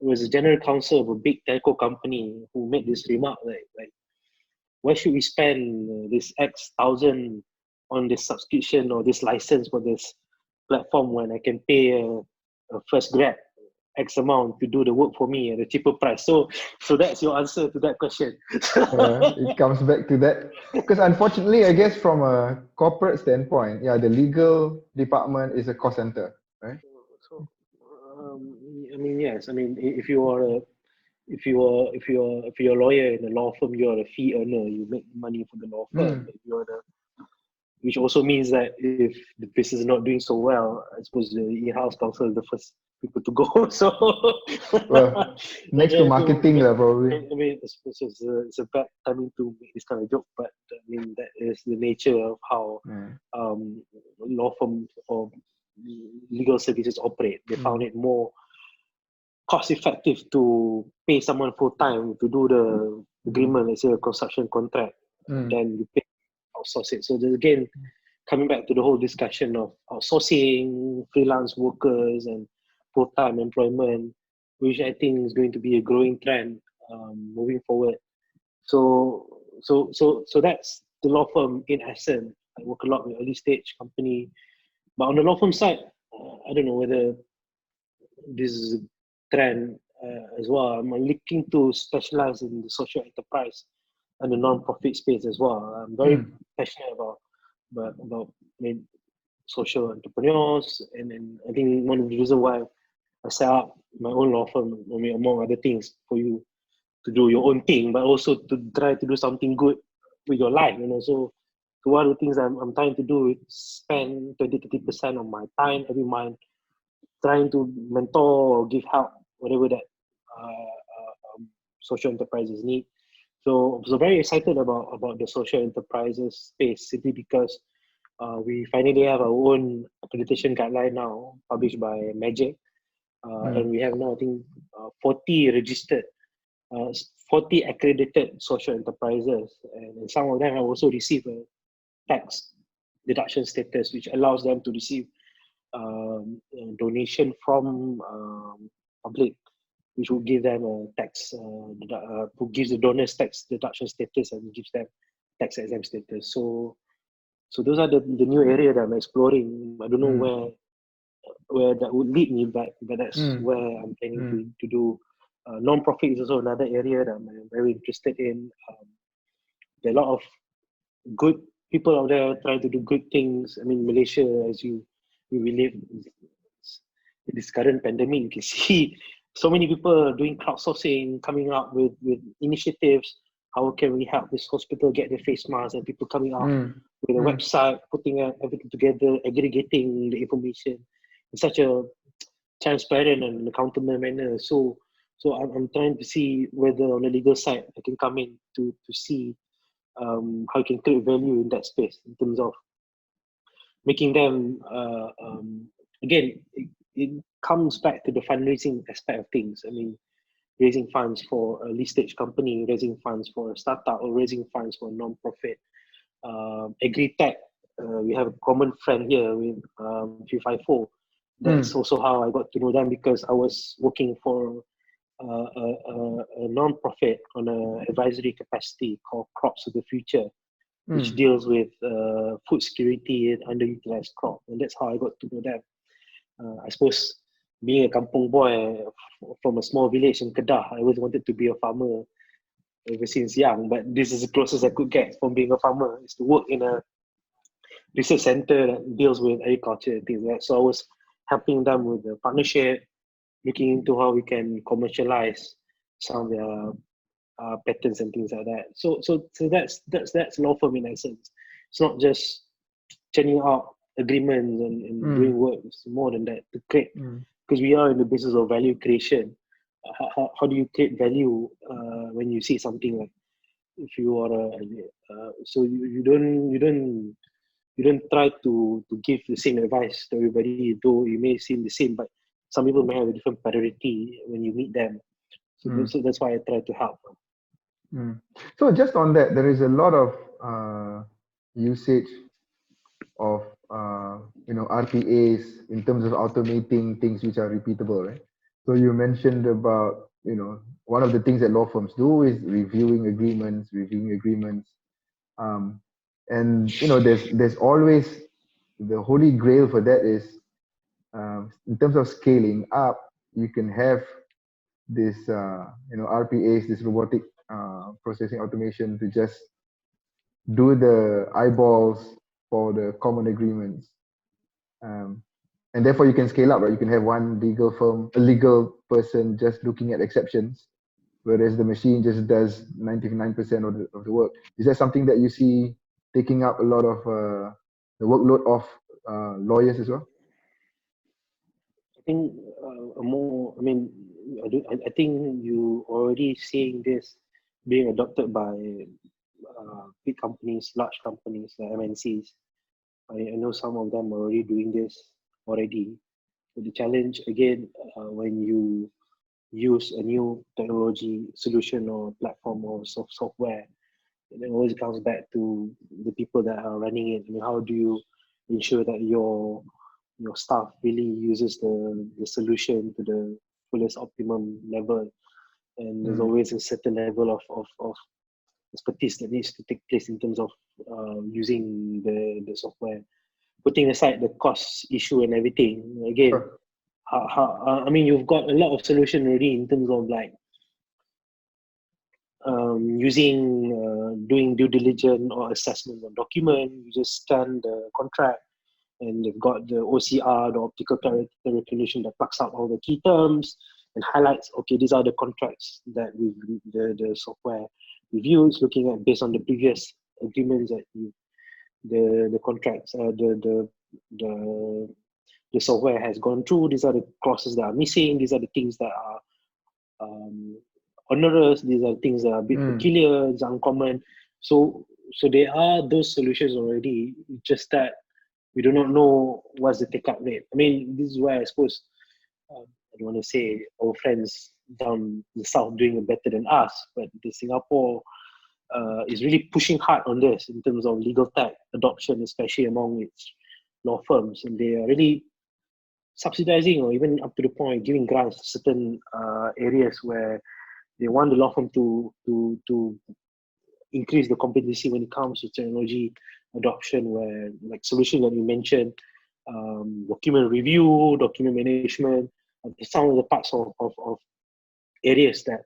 it was a general counsel of a big telco company who made this remark like why should we spend this X thousand on this subscription or this license for this platform when I can pay a first grab X amount to do the work for me at a cheaper price. So that's your answer to that question. It comes back to that because unfortunately, I guess from a corporate standpoint, the legal department is a cost center, right? So, I mean, yes. I mean, if you're a lawyer in a law firm, you're a fee earner. You make money for the law firm. If you're which also means that if the business is not doing so well, I suppose the in-house counsel is the first people to go. So, Well, next to marketing, probably. I mean, it's a bad timing to make this kind of joke, but I mean that is the nature of how law firms or legal services operate. They found it more cost-effective to pay someone full-time to do the agreement, let's say a construction contract, than you pay outsource it. So again, coming back to the whole discussion of outsourcing, freelance workers, and full-time employment, which I think is going to be a growing trend moving forward. So that's the law firm in essence. I work a lot with early stage company, but on the law firm side, I don't know whether this is a trend as well. I'm looking to specialize in the social enterprise and the non-profit space as well. I'm very passionate about I mean, social entrepreneurs, and I think one of the reasons why I set up my own law firm, I mean, among other things, for you to do your own thing, but also to try to do something good with your life, So one of the things I'm trying to do is spend 20-30% of my time every month trying to mentor or give help, whatever that social enterprises need. So very excited about the social enterprises space simply because we finally have our own accreditation guideline now, published by Magic, and we have now I think 40 registered, 40 accredited social enterprises, and some of them have also received a tax deduction status, which allows them to receive donation from public, which will give them a tax, who gives the donors tax deduction status and gives them tax exempt status. So those are the new area that I'm exploring. I don't know where that would lead me, but that's where I'm planning to do. Non-profit is also another area that I'm very interested in. There are a lot of good people out there trying to do good things. I mean, Malaysia, as we live in this current pandemic, you can see so many people doing crowdsourcing, coming up with initiatives how can we help this hospital get their face masks, and people coming out Mm. with a website, putting everything together, aggregating the information in such a transparent and accountable manner. So I'm trying to see whether on the legal side I can come in to see how you can create value in that space in terms of making them again, it comes back to the fundraising aspect of things. I mean, raising funds for a lead stage company, raising funds for a startup, or raising funds for a non-profit. Agri-tech, we have a common friend here with 354. That's also how I got to know them, because I was working for a non-profit on an advisory capacity called Crops of the Future, which deals with food security and underutilized crop. And that's how I got to know them. I suppose being a kampung boy from a small village in Kedah, I always wanted to be a farmer ever since young, but this is the closest I could get from being a farmer, is to work in a research center that deals with agriculture and things like that. So I was helping them with the partnership, looking into how we can commercialize some of their patents and things like that. So that's law firm in essence. It's not just churning out agreements and doing work. It's more than that, to create, because we are in the business of value creation. How do you create value when you see something like, if you are so you don't try to give the same advice to everybody, though you may seem the same, but some people may have a different priority when you meet them. So that's why I try to help. So just on that, there is a lot of usage of RPAs in terms of automating things which are repeatable, right? So you mentioned about, one of the things that law firms do is reviewing agreements, and there's always the holy grail for that is, in terms of scaling up, you can have this RPAs, this robotic processing automation, to just do the eyeballs for the common agreements, and therefore you can scale up, right? You can have one legal firm, a legal person, just looking at exceptions, whereas the machine just does 99% of the work. Is that something that you see taking up a lot of the workload of lawyers as well? I think I think you already seeing this being adopted by big companies, large companies, like MNCs. I know some of them are already doing this already. But the challenge again, when you use a new technology solution or platform or software, it always comes back to the people that are running it. I mean, how do you ensure that your staff really uses the solution to the fullest optimum level? And there's always a certain level of expertise that needs to take place in terms of using the software. Putting aside the cost issue and everything, again, I mean, you've got a lot of solution already in terms of like doing due diligence or assessment on document. You just scan the contract, and they've got the OCR, the optical character recognition, that plugs out all the key terms and highlights, okay, these are the contracts that the software reviews, looking at based on the previous agreements that the contracts, the software has gone through. These are the clauses that are missing. These are the things that are onerous. These are things that are a bit peculiar, it's uncommon. So there are those solutions already, just that we do not know what's the take-up rate. I mean, this is why I suppose, I don't want to say our friends down the south doing better than us, but Singapore is really pushing hard on this in terms of legal tech adoption, especially among its law firms. And they are really subsidizing, or even up to the point giving grants to certain areas where they want the law firm to increase the competency when it comes to technology adoption, where like solutions that you mentioned, document review, document management, some of the parts of areas that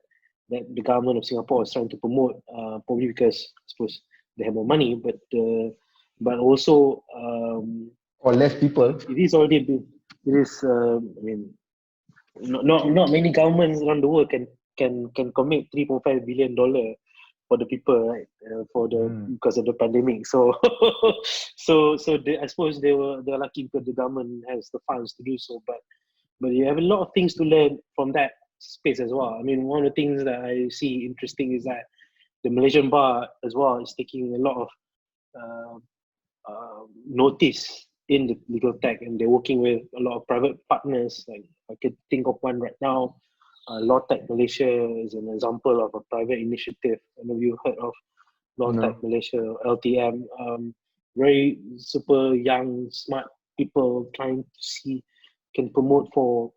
the government of Singapore is trying to promote, probably because I suppose they have more money, but also or less people. It is already been. It is. I mean, not many governments around the world can commit $3.5 billion for the people, right? For the because of the pandemic. So I suppose they're lucky because the government has the funds to do so. But you have a lot of things to learn from that space as well. I mean, one of the things that I see interesting is that the Malaysian bar as well is taking a lot of notice in the legal tech, and they're working with a lot of private partners. Like I can think of one right now. Law Tech Malaysia is an example of a private initiative. I know you heard of Law Tech Malaysia, LTM. Very super young, smart people trying to see can promote for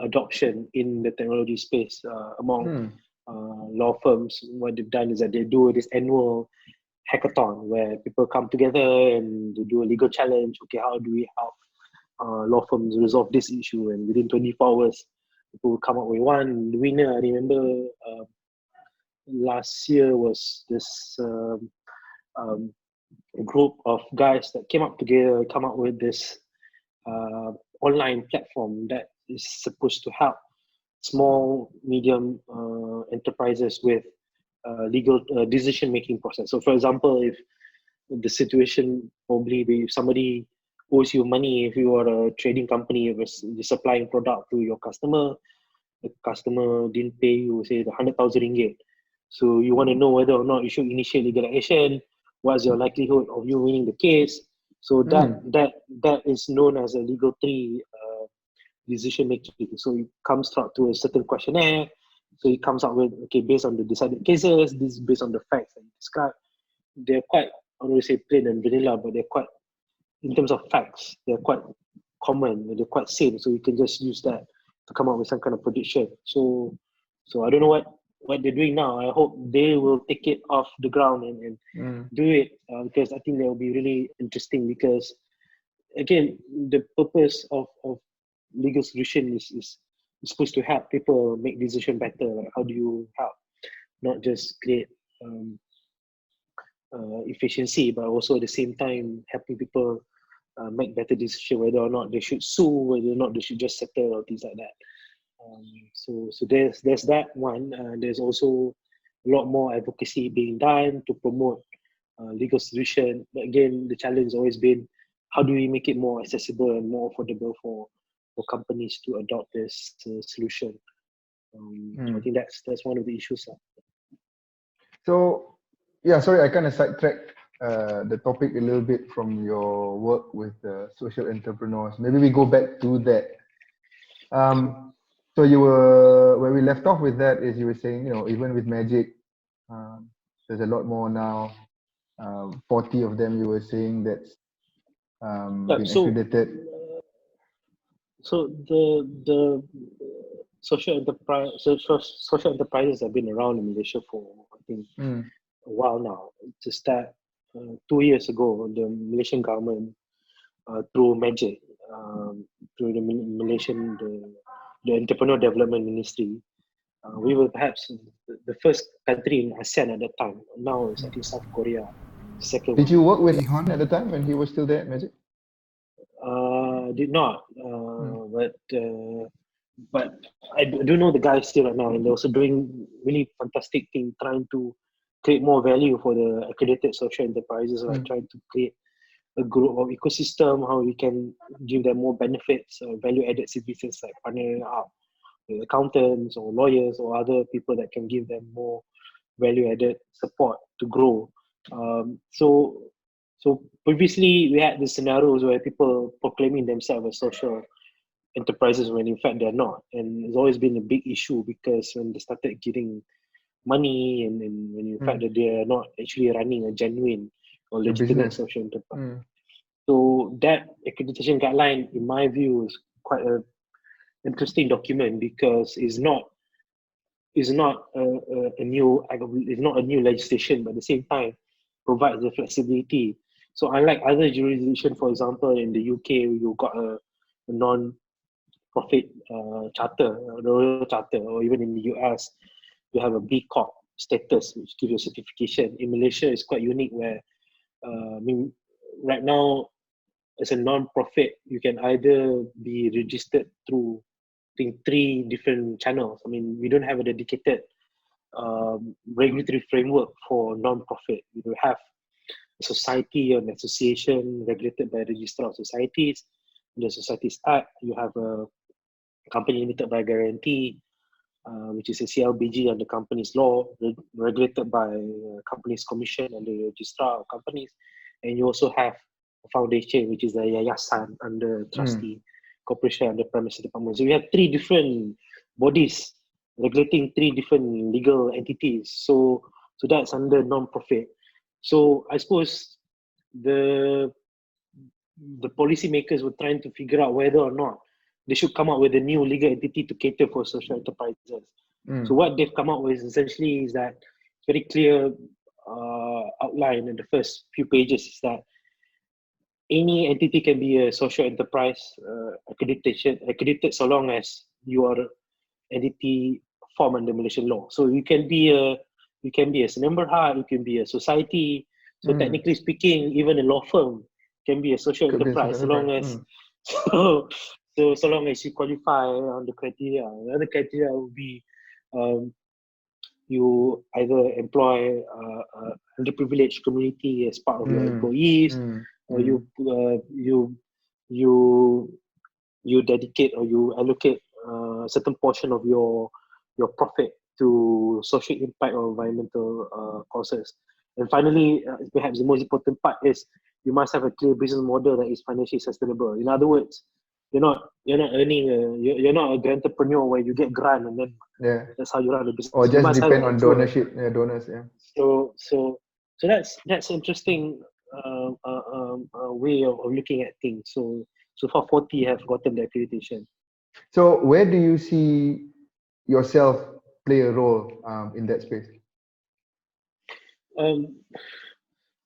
adoption in the technology space among law firms. What they've done is that they do this annual hackathon where people come together and they do a legal challenge. Okay, how do we help law firms resolve this issue? And within 24 hours, people will come up with one. The winner, I remember last year was this group of guys that came up together, come up with this online platform that is supposed to help small, medium enterprises with legal decision-making process. So for example, if the situation probably if somebody owes you money, if you are a trading company, you're supplying product to your customer, the customer didn't pay you, say, the 100,000 ringgit. So you want to know whether or not you should initiate legal action, what's your likelihood of you winning the case. So that is known as a legal tree decision making. So it comes out to a certain questionnaire. So it comes out with, okay, based on the decided cases, this is based on the facts that you describe. They're quite, I don't want to say plain and vanilla, but they're quite, in terms of facts, they're quite common, they're quite same. So you can just use that to come up with some kind of prediction. So I don't know what they're doing now. I hope they will take it off the ground and do it because I think that will be really interesting because, again, the purpose of legal solution is supposed to help people make decision better. Like how do you help, not just create efficiency, but also at the same time helping people make better decision whether or not they should sue, whether or not they should just settle or things like that. So there's that one. There's also a lot more advocacy being done to promote legal solution. But again, the challenge has always been how do we make it more accessible and more affordable for companies to adopt this solution. I think that's one of the issues. So, yeah, sorry, I kind of sidetracked the topic a little bit from your work with social entrepreneurs. Maybe we go back to that. So you were, where we left off with that is you were saying, even with Magic, there's a lot more now. 40 of them you were saying that's been accredited. So the social enterprises have been around in Malaysia for I think a while now. To start 2 years ago, the Malaysian government through Magic, through the Malaysian the Entrepreneur Development Ministry, we were perhaps the first country in ASEAN at that time. Now it's I think South Korea. Second. Did you work with Izwan at the time when he was still there at Magic? Did not, but I do know the guys still right now, and they're also doing really fantastic thing, trying to create more value for the accredited social enterprises, like trying to create a group of ecosystem, how we can give them more benefits, value-added services like partnering up with accountants or lawyers or other people that can give them more value-added support to grow. So previously we had these scenarios where people proclaiming themselves as social enterprises when in fact they're not, and it's always been a big issue because when they started getting money and when in fact that they are not actually running a genuine or legitimate social enterprise. So that accreditation guideline, in my view, is quite a interesting document because it's not a new legislation, but at the same time provides the flexibility. So unlike other jurisdictions, for example, in the UK, you got a non-profit charter, a royal charter, or even in the US, you have a B Corp status, which gives you a certification. In Malaysia, it's quite unique where, right now, as a non-profit, you can either be registered through, I think, 3 different channels. We don't have a dedicated regulatory framework for non-profit. You have a society or an association regulated by the Register of Societies. In the Societies Act, you have a company limited by guarantee, which is a CLBG under companies law, regulated by Companies Commission under the Registrar of Companies. And you also have a foundation, which is a yayasan under trustee, corporation under premises department. So we have three different bodies regulating three different legal entities. So that's under non-profit. So I suppose the policymakers were trying to figure out whether or not they should come up with a new legal entity to cater for social enterprises. So what they've come up with essentially is that very clear outline in the first few pages is that any entity can be a social enterprise accredited so long as you are entity formed under Malaysian law. So you can be a Senem Berhad, you can be a society. So technically speaking, even a law firm can be a social enterprise so long as so long as you qualify on the criteria. Another criteria would be you either employ underprivileged community as part of your employees, or you dedicate or you allocate a certain portion of your profit to social impact or environmental causes. And finally, perhaps the most important part is you must have a clear business model that is financially sustainable. In other words, you're not earning you're not a entrepreneur where you get grant and then that's how you run the business. Or just depend on donors. So that's interesting way of looking at things. So far 40 have gotten the accreditation. So where do you see yourself play a role in that space? I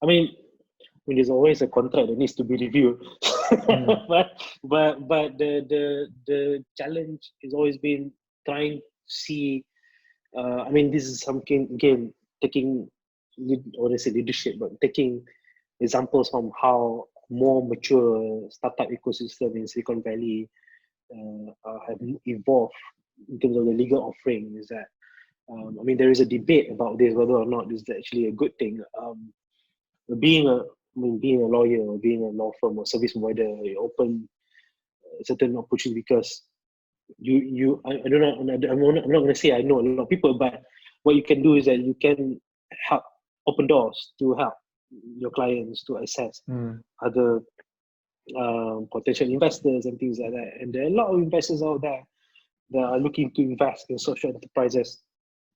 mean, there's always a contract that needs to be reviewed, but the challenge has always been trying to see. I mean, this is something again taking, or they say leadership, but taking examples from how more mature startup ecosystem in Silicon Valley have evolved in terms of the legal offering. Is that I mean, there is a debate about this whether or not this is actually a good thing. Being a lawyer or being a law firm or service provider, you open certain opportunities because I don't know. I'm not going to say I know a lot of people, but what you can do is that you can help open doors to help your clients to access other potential investors and things like that. And there are a lot of investors out there that are looking to invest in social enterprises,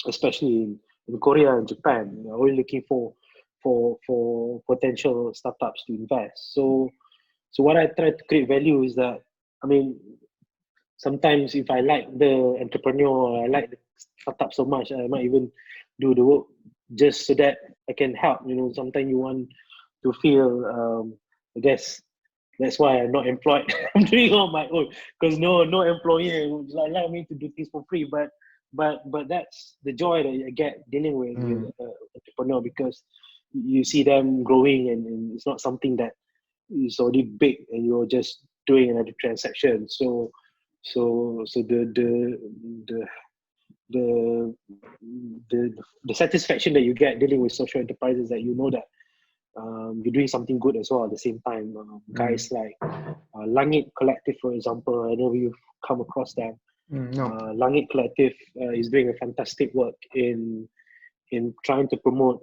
especially in Korea and Japan. They're always looking for potential startups to invest. So what I try to create value is that, I mean, sometimes if I like the entrepreneur, I like the startup so much, I might even do the work just so that I can help. Sometimes you want to feel, I guess that's why I'm not employed. I'm doing it on my own because no employer would allow me to do things for free. But that's the joy that I get dealing with an entrepreneur, because you see them growing and it's not something that is already big and you're just doing another transaction. So the satisfaction that you get dealing with social enterprises, that you know that you're doing something good as well at the same time. Guys like Langit Collective, for example, I know you've come across them. No. Langit Collective is doing a fantastic work in trying to promote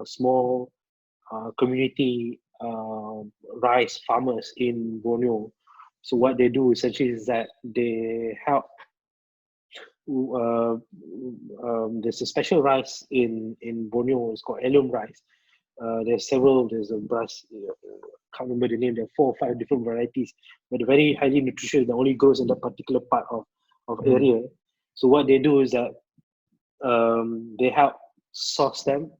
small community rice farmers in Borneo. So what they do essentially is that they help. There's a special rice in Borneo. It's called heirloom rice. There's a rice. Can't remember the name. There are 4 or 5 different varieties, but they're very highly nutritious that only grows in that particular part of area. So what they do is that they help source them,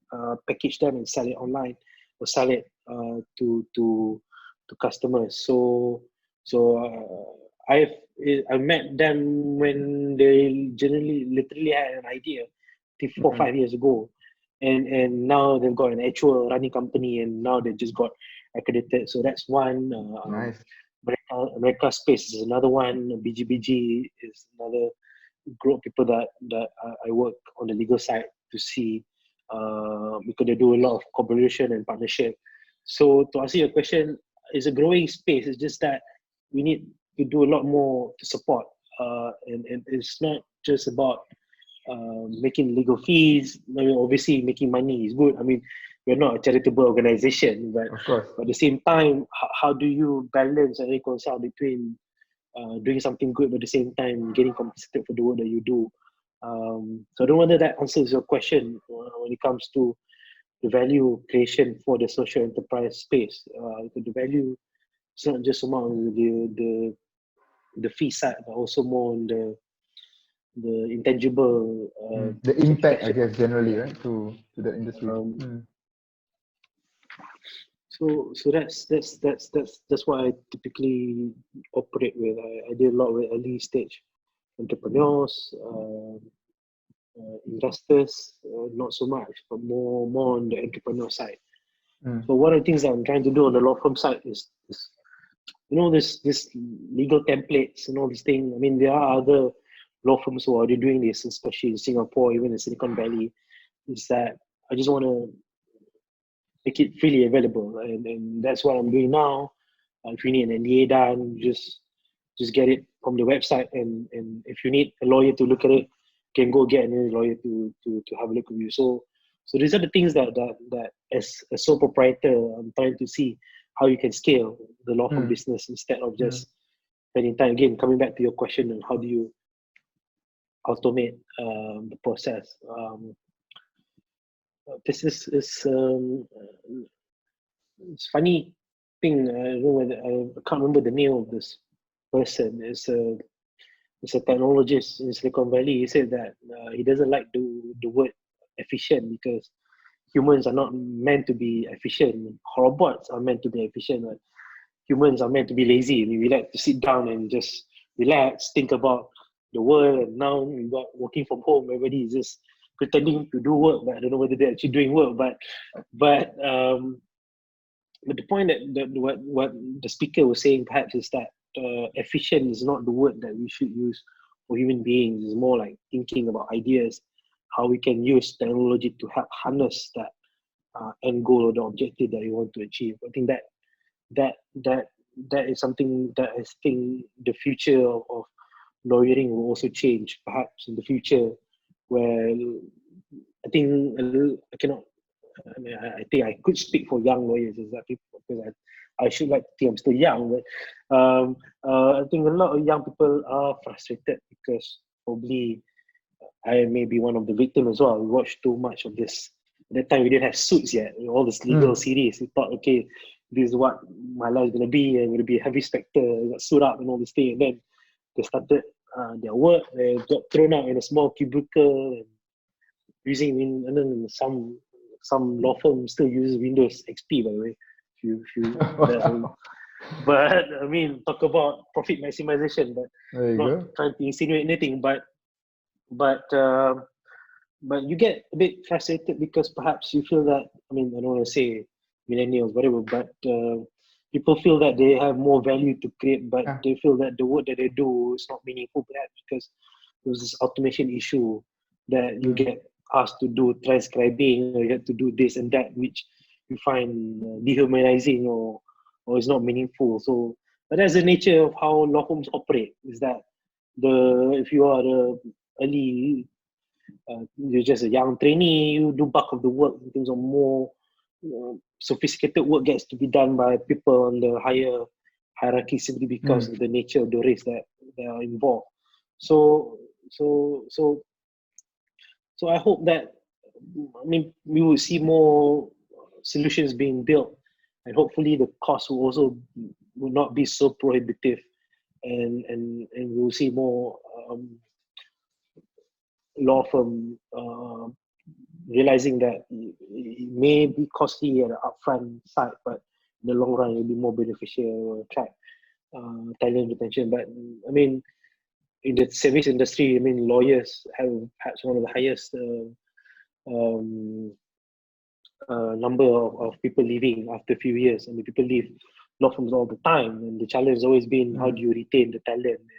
package them, and sell it online, or sell it to customers. So I met them when they literally had an idea 4 or 5 years ago, and now they've got an actual running company, and now they just got accredited. So that's one. Nice. America Space is another one. BGBG is another group of people that I work on the legal side to see, because they do a lot of collaboration and partnership. So to answer your question, it's a growing space. It's just that we need to do a lot more to support, and it's not just about making legal fees. I mean, obviously making money is good. I mean, we're not a charitable organization, but Of course. at the same time, how do you balance and reconcile between doing something good but at the same time getting compensated for the work that you do? So I don't know whether that answers your question when it comes to the value creation for the social enterprise space. The value is not just about the fee side, but also more on the intangible The impact, I satisfaction. guess, generally, right, to the industry. So that's what I typically operate with. I deal a lot with early stage entrepreneurs, investors, not so much, but more on the entrepreneur side. So one of the things that I'm trying to do on the law firm side is this legal templates and all these things. I mean, there are other law firms who are already doing this, especially in Singapore, even in Silicon Valley. Is that I just want to make it freely available, and that's what I'm doing now. If you need an NDA done, just get it from the website, and if you need a lawyer to look at it, you can go get another lawyer to have a look at you. So these are the things that as a sole proprietor, I'm trying to see how you can scale the law firm business instead of just spending time. Again, coming back to your question on how do you automate the process. This is it's funny thing. I don't know whether I can't remember the name of this person. It's a technologist in Silicon Valley. He said that he doesn't like the word efficient because humans are not meant to be efficient. Robots are meant to be efficient. But humans are meant to be lazy. We like to sit down and just relax, think about the world. And now we got working from home. Everybody is just pretending to do work, but I don't know whether they're actually doing work. But the point that what the speaker was saying perhaps is that efficient is not the word that we should use for human beings. It's more like thinking about ideas, how we can use technology to help harness that end goal or the objective that you want to achieve. I think that is something that I think the future of lawyering will also change. Perhaps in the future, where I think I cannot. I mean, I think I could speak for young lawyers, is that people, because I should like to think I'm still young, but I think a lot of young people are frustrated because probably I may be one of the victims as well. We watched too much of this. At that time, we didn't have Suits yet. All this legal series. We thought, okay, this is what my life is going to be. I'm going to be a heavy specter. I got suit up and all this thing. And then they started their work. They got thrown out in a small cubicle and using, and then some law firm still uses Windows XP, by the way. But I mean, talk about profit maximization, but not trying to insinuate anything. But you get a bit frustrated because perhaps you feel that, I mean, I don't want to say millennials, whatever, but people feel that they have more value to create, but they feel that the work that they do is not meaningful, perhaps because there's this automation issue that you get asked to do transcribing, or you have to do this and that, which you find dehumanizing or is not meaningful. So, but that's the nature of how law firms operate. Is that if you are the early, you're just a young trainee, you do bulk of the work in terms of more sophisticated work gets to be done by people on the higher hierarchy simply because of the nature of the risks that are involved. So I hope that, I mean, we will see more solutions being built, and hopefully the cost will not be so prohibitive, and we'll see more law firm realizing that it may be costly at the upfront side, but in the long run it will be more beneficial, attract talent retention. But I mean, in the service industry, I mean, lawyers have perhaps one of the highest number of people leaving after a few years. I mean, people leave law firms all the time, and the challenge has always been how do you retain the talent, and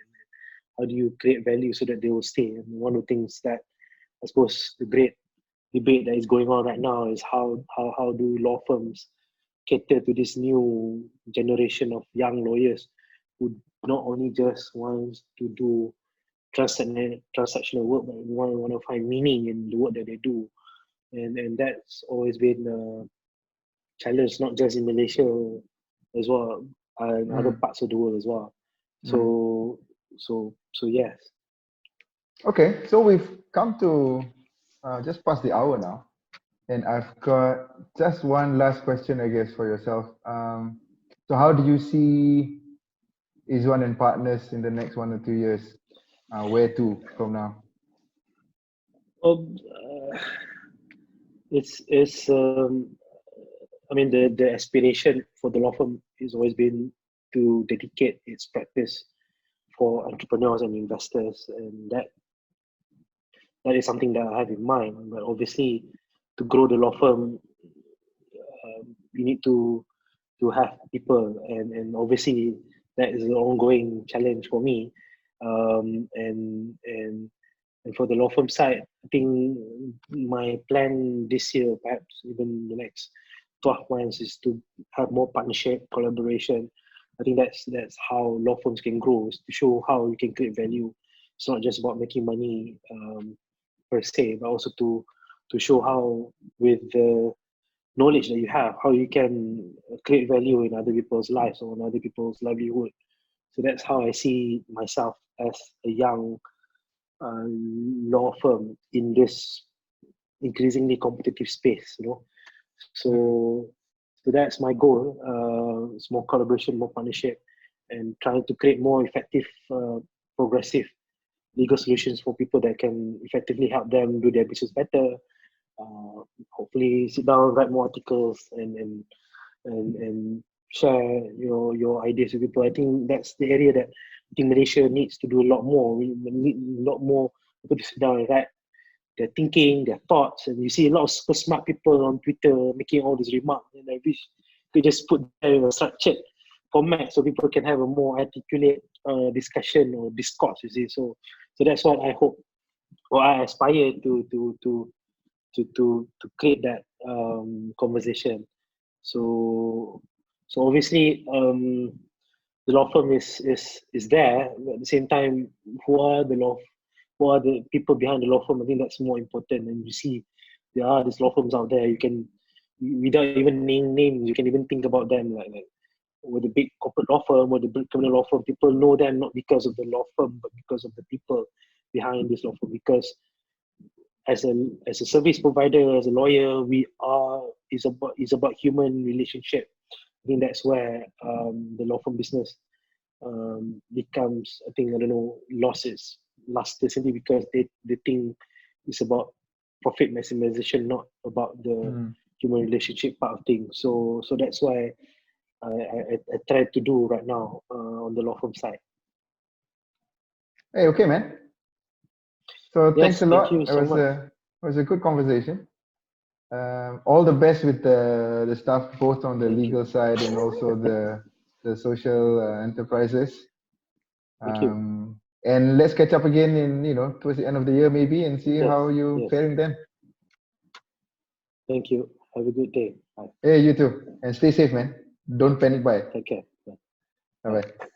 How do you create value so that they will stay? And one of the things that I suppose the great debate that is going on right now is how do law firms cater to this new generation of young lawyers who not only just wants to do transactional work, but want to find meaning in the work that they do. And that's always been a challenge, not just in Malaysia as well, and other parts of the world as well. So yes. Okay, so we've come to just past the hour now, and I've got just one last question, I guess, for yourself. So how do you see Izwan and Partners in the next 1 or 2 years? Where to from now? It's I mean the aspiration for the law firm has always been to dedicate its practice for entrepreneurs and investors, and that is something that I have in mind. But obviously, to grow the law firm, we need to have people, and obviously that is an ongoing challenge for me. And for the law firm side, I think my plan this year, perhaps even the next 12 months, is to have more partnership, collaboration. I think that's how law firms can grow, is to show how you can create value. It's not just about making money per se, but also to show how, with the knowledge that you have, how you can create value in other people's lives or in other people's livelihood. So that's how I see myself as a young law firm in this increasingly competitive space, So that's my goal. It's more collaboration, more partnership, and trying to create more effective, progressive legal solutions for people that can effectively help them do their business better. Hopefully, sit down, write more articles, and share your ideas with people. I think that's the area that I think Malaysia needs to do a lot more. We need a lot more people to sit down and write their thinking, their thoughts. And you see a lot of super smart people on Twitter making all these remarks, and I wish you could just put them in a structured format so people can have a more articulate discussion or discourse. You see, so that's what I hope, or I aspire to create that conversation. So obviously the law firm is there, but at the same time, who are the people behind the law firm? I think that's more important. And you see, there are these law firms out there. You can, without even naming names, you can even think about them like with the big corporate law firm or the big criminal law firm. People know them not because of the law firm, but because of the people behind this law firm. Because as a service provider, as a lawyer, is about human relationship. I think that's where the law firm business becomes, I think, lost its luster, simply because they think it's about profit maximization, not about the human relationship part of things. So that's why I try to do right now on the law firm side. Hey, okay, man. So thanks a lot. Thank you so much. It was a good conversation. All the best with the stuff, both on the legal side and also the social enterprises. Thank you. And let's catch up again in towards the end of the year maybe, and see how you're faring then. Thank you. Have a good day. Bye. Hey, you too, and stay safe, man. Don't panic buy. Take care. Bye bye.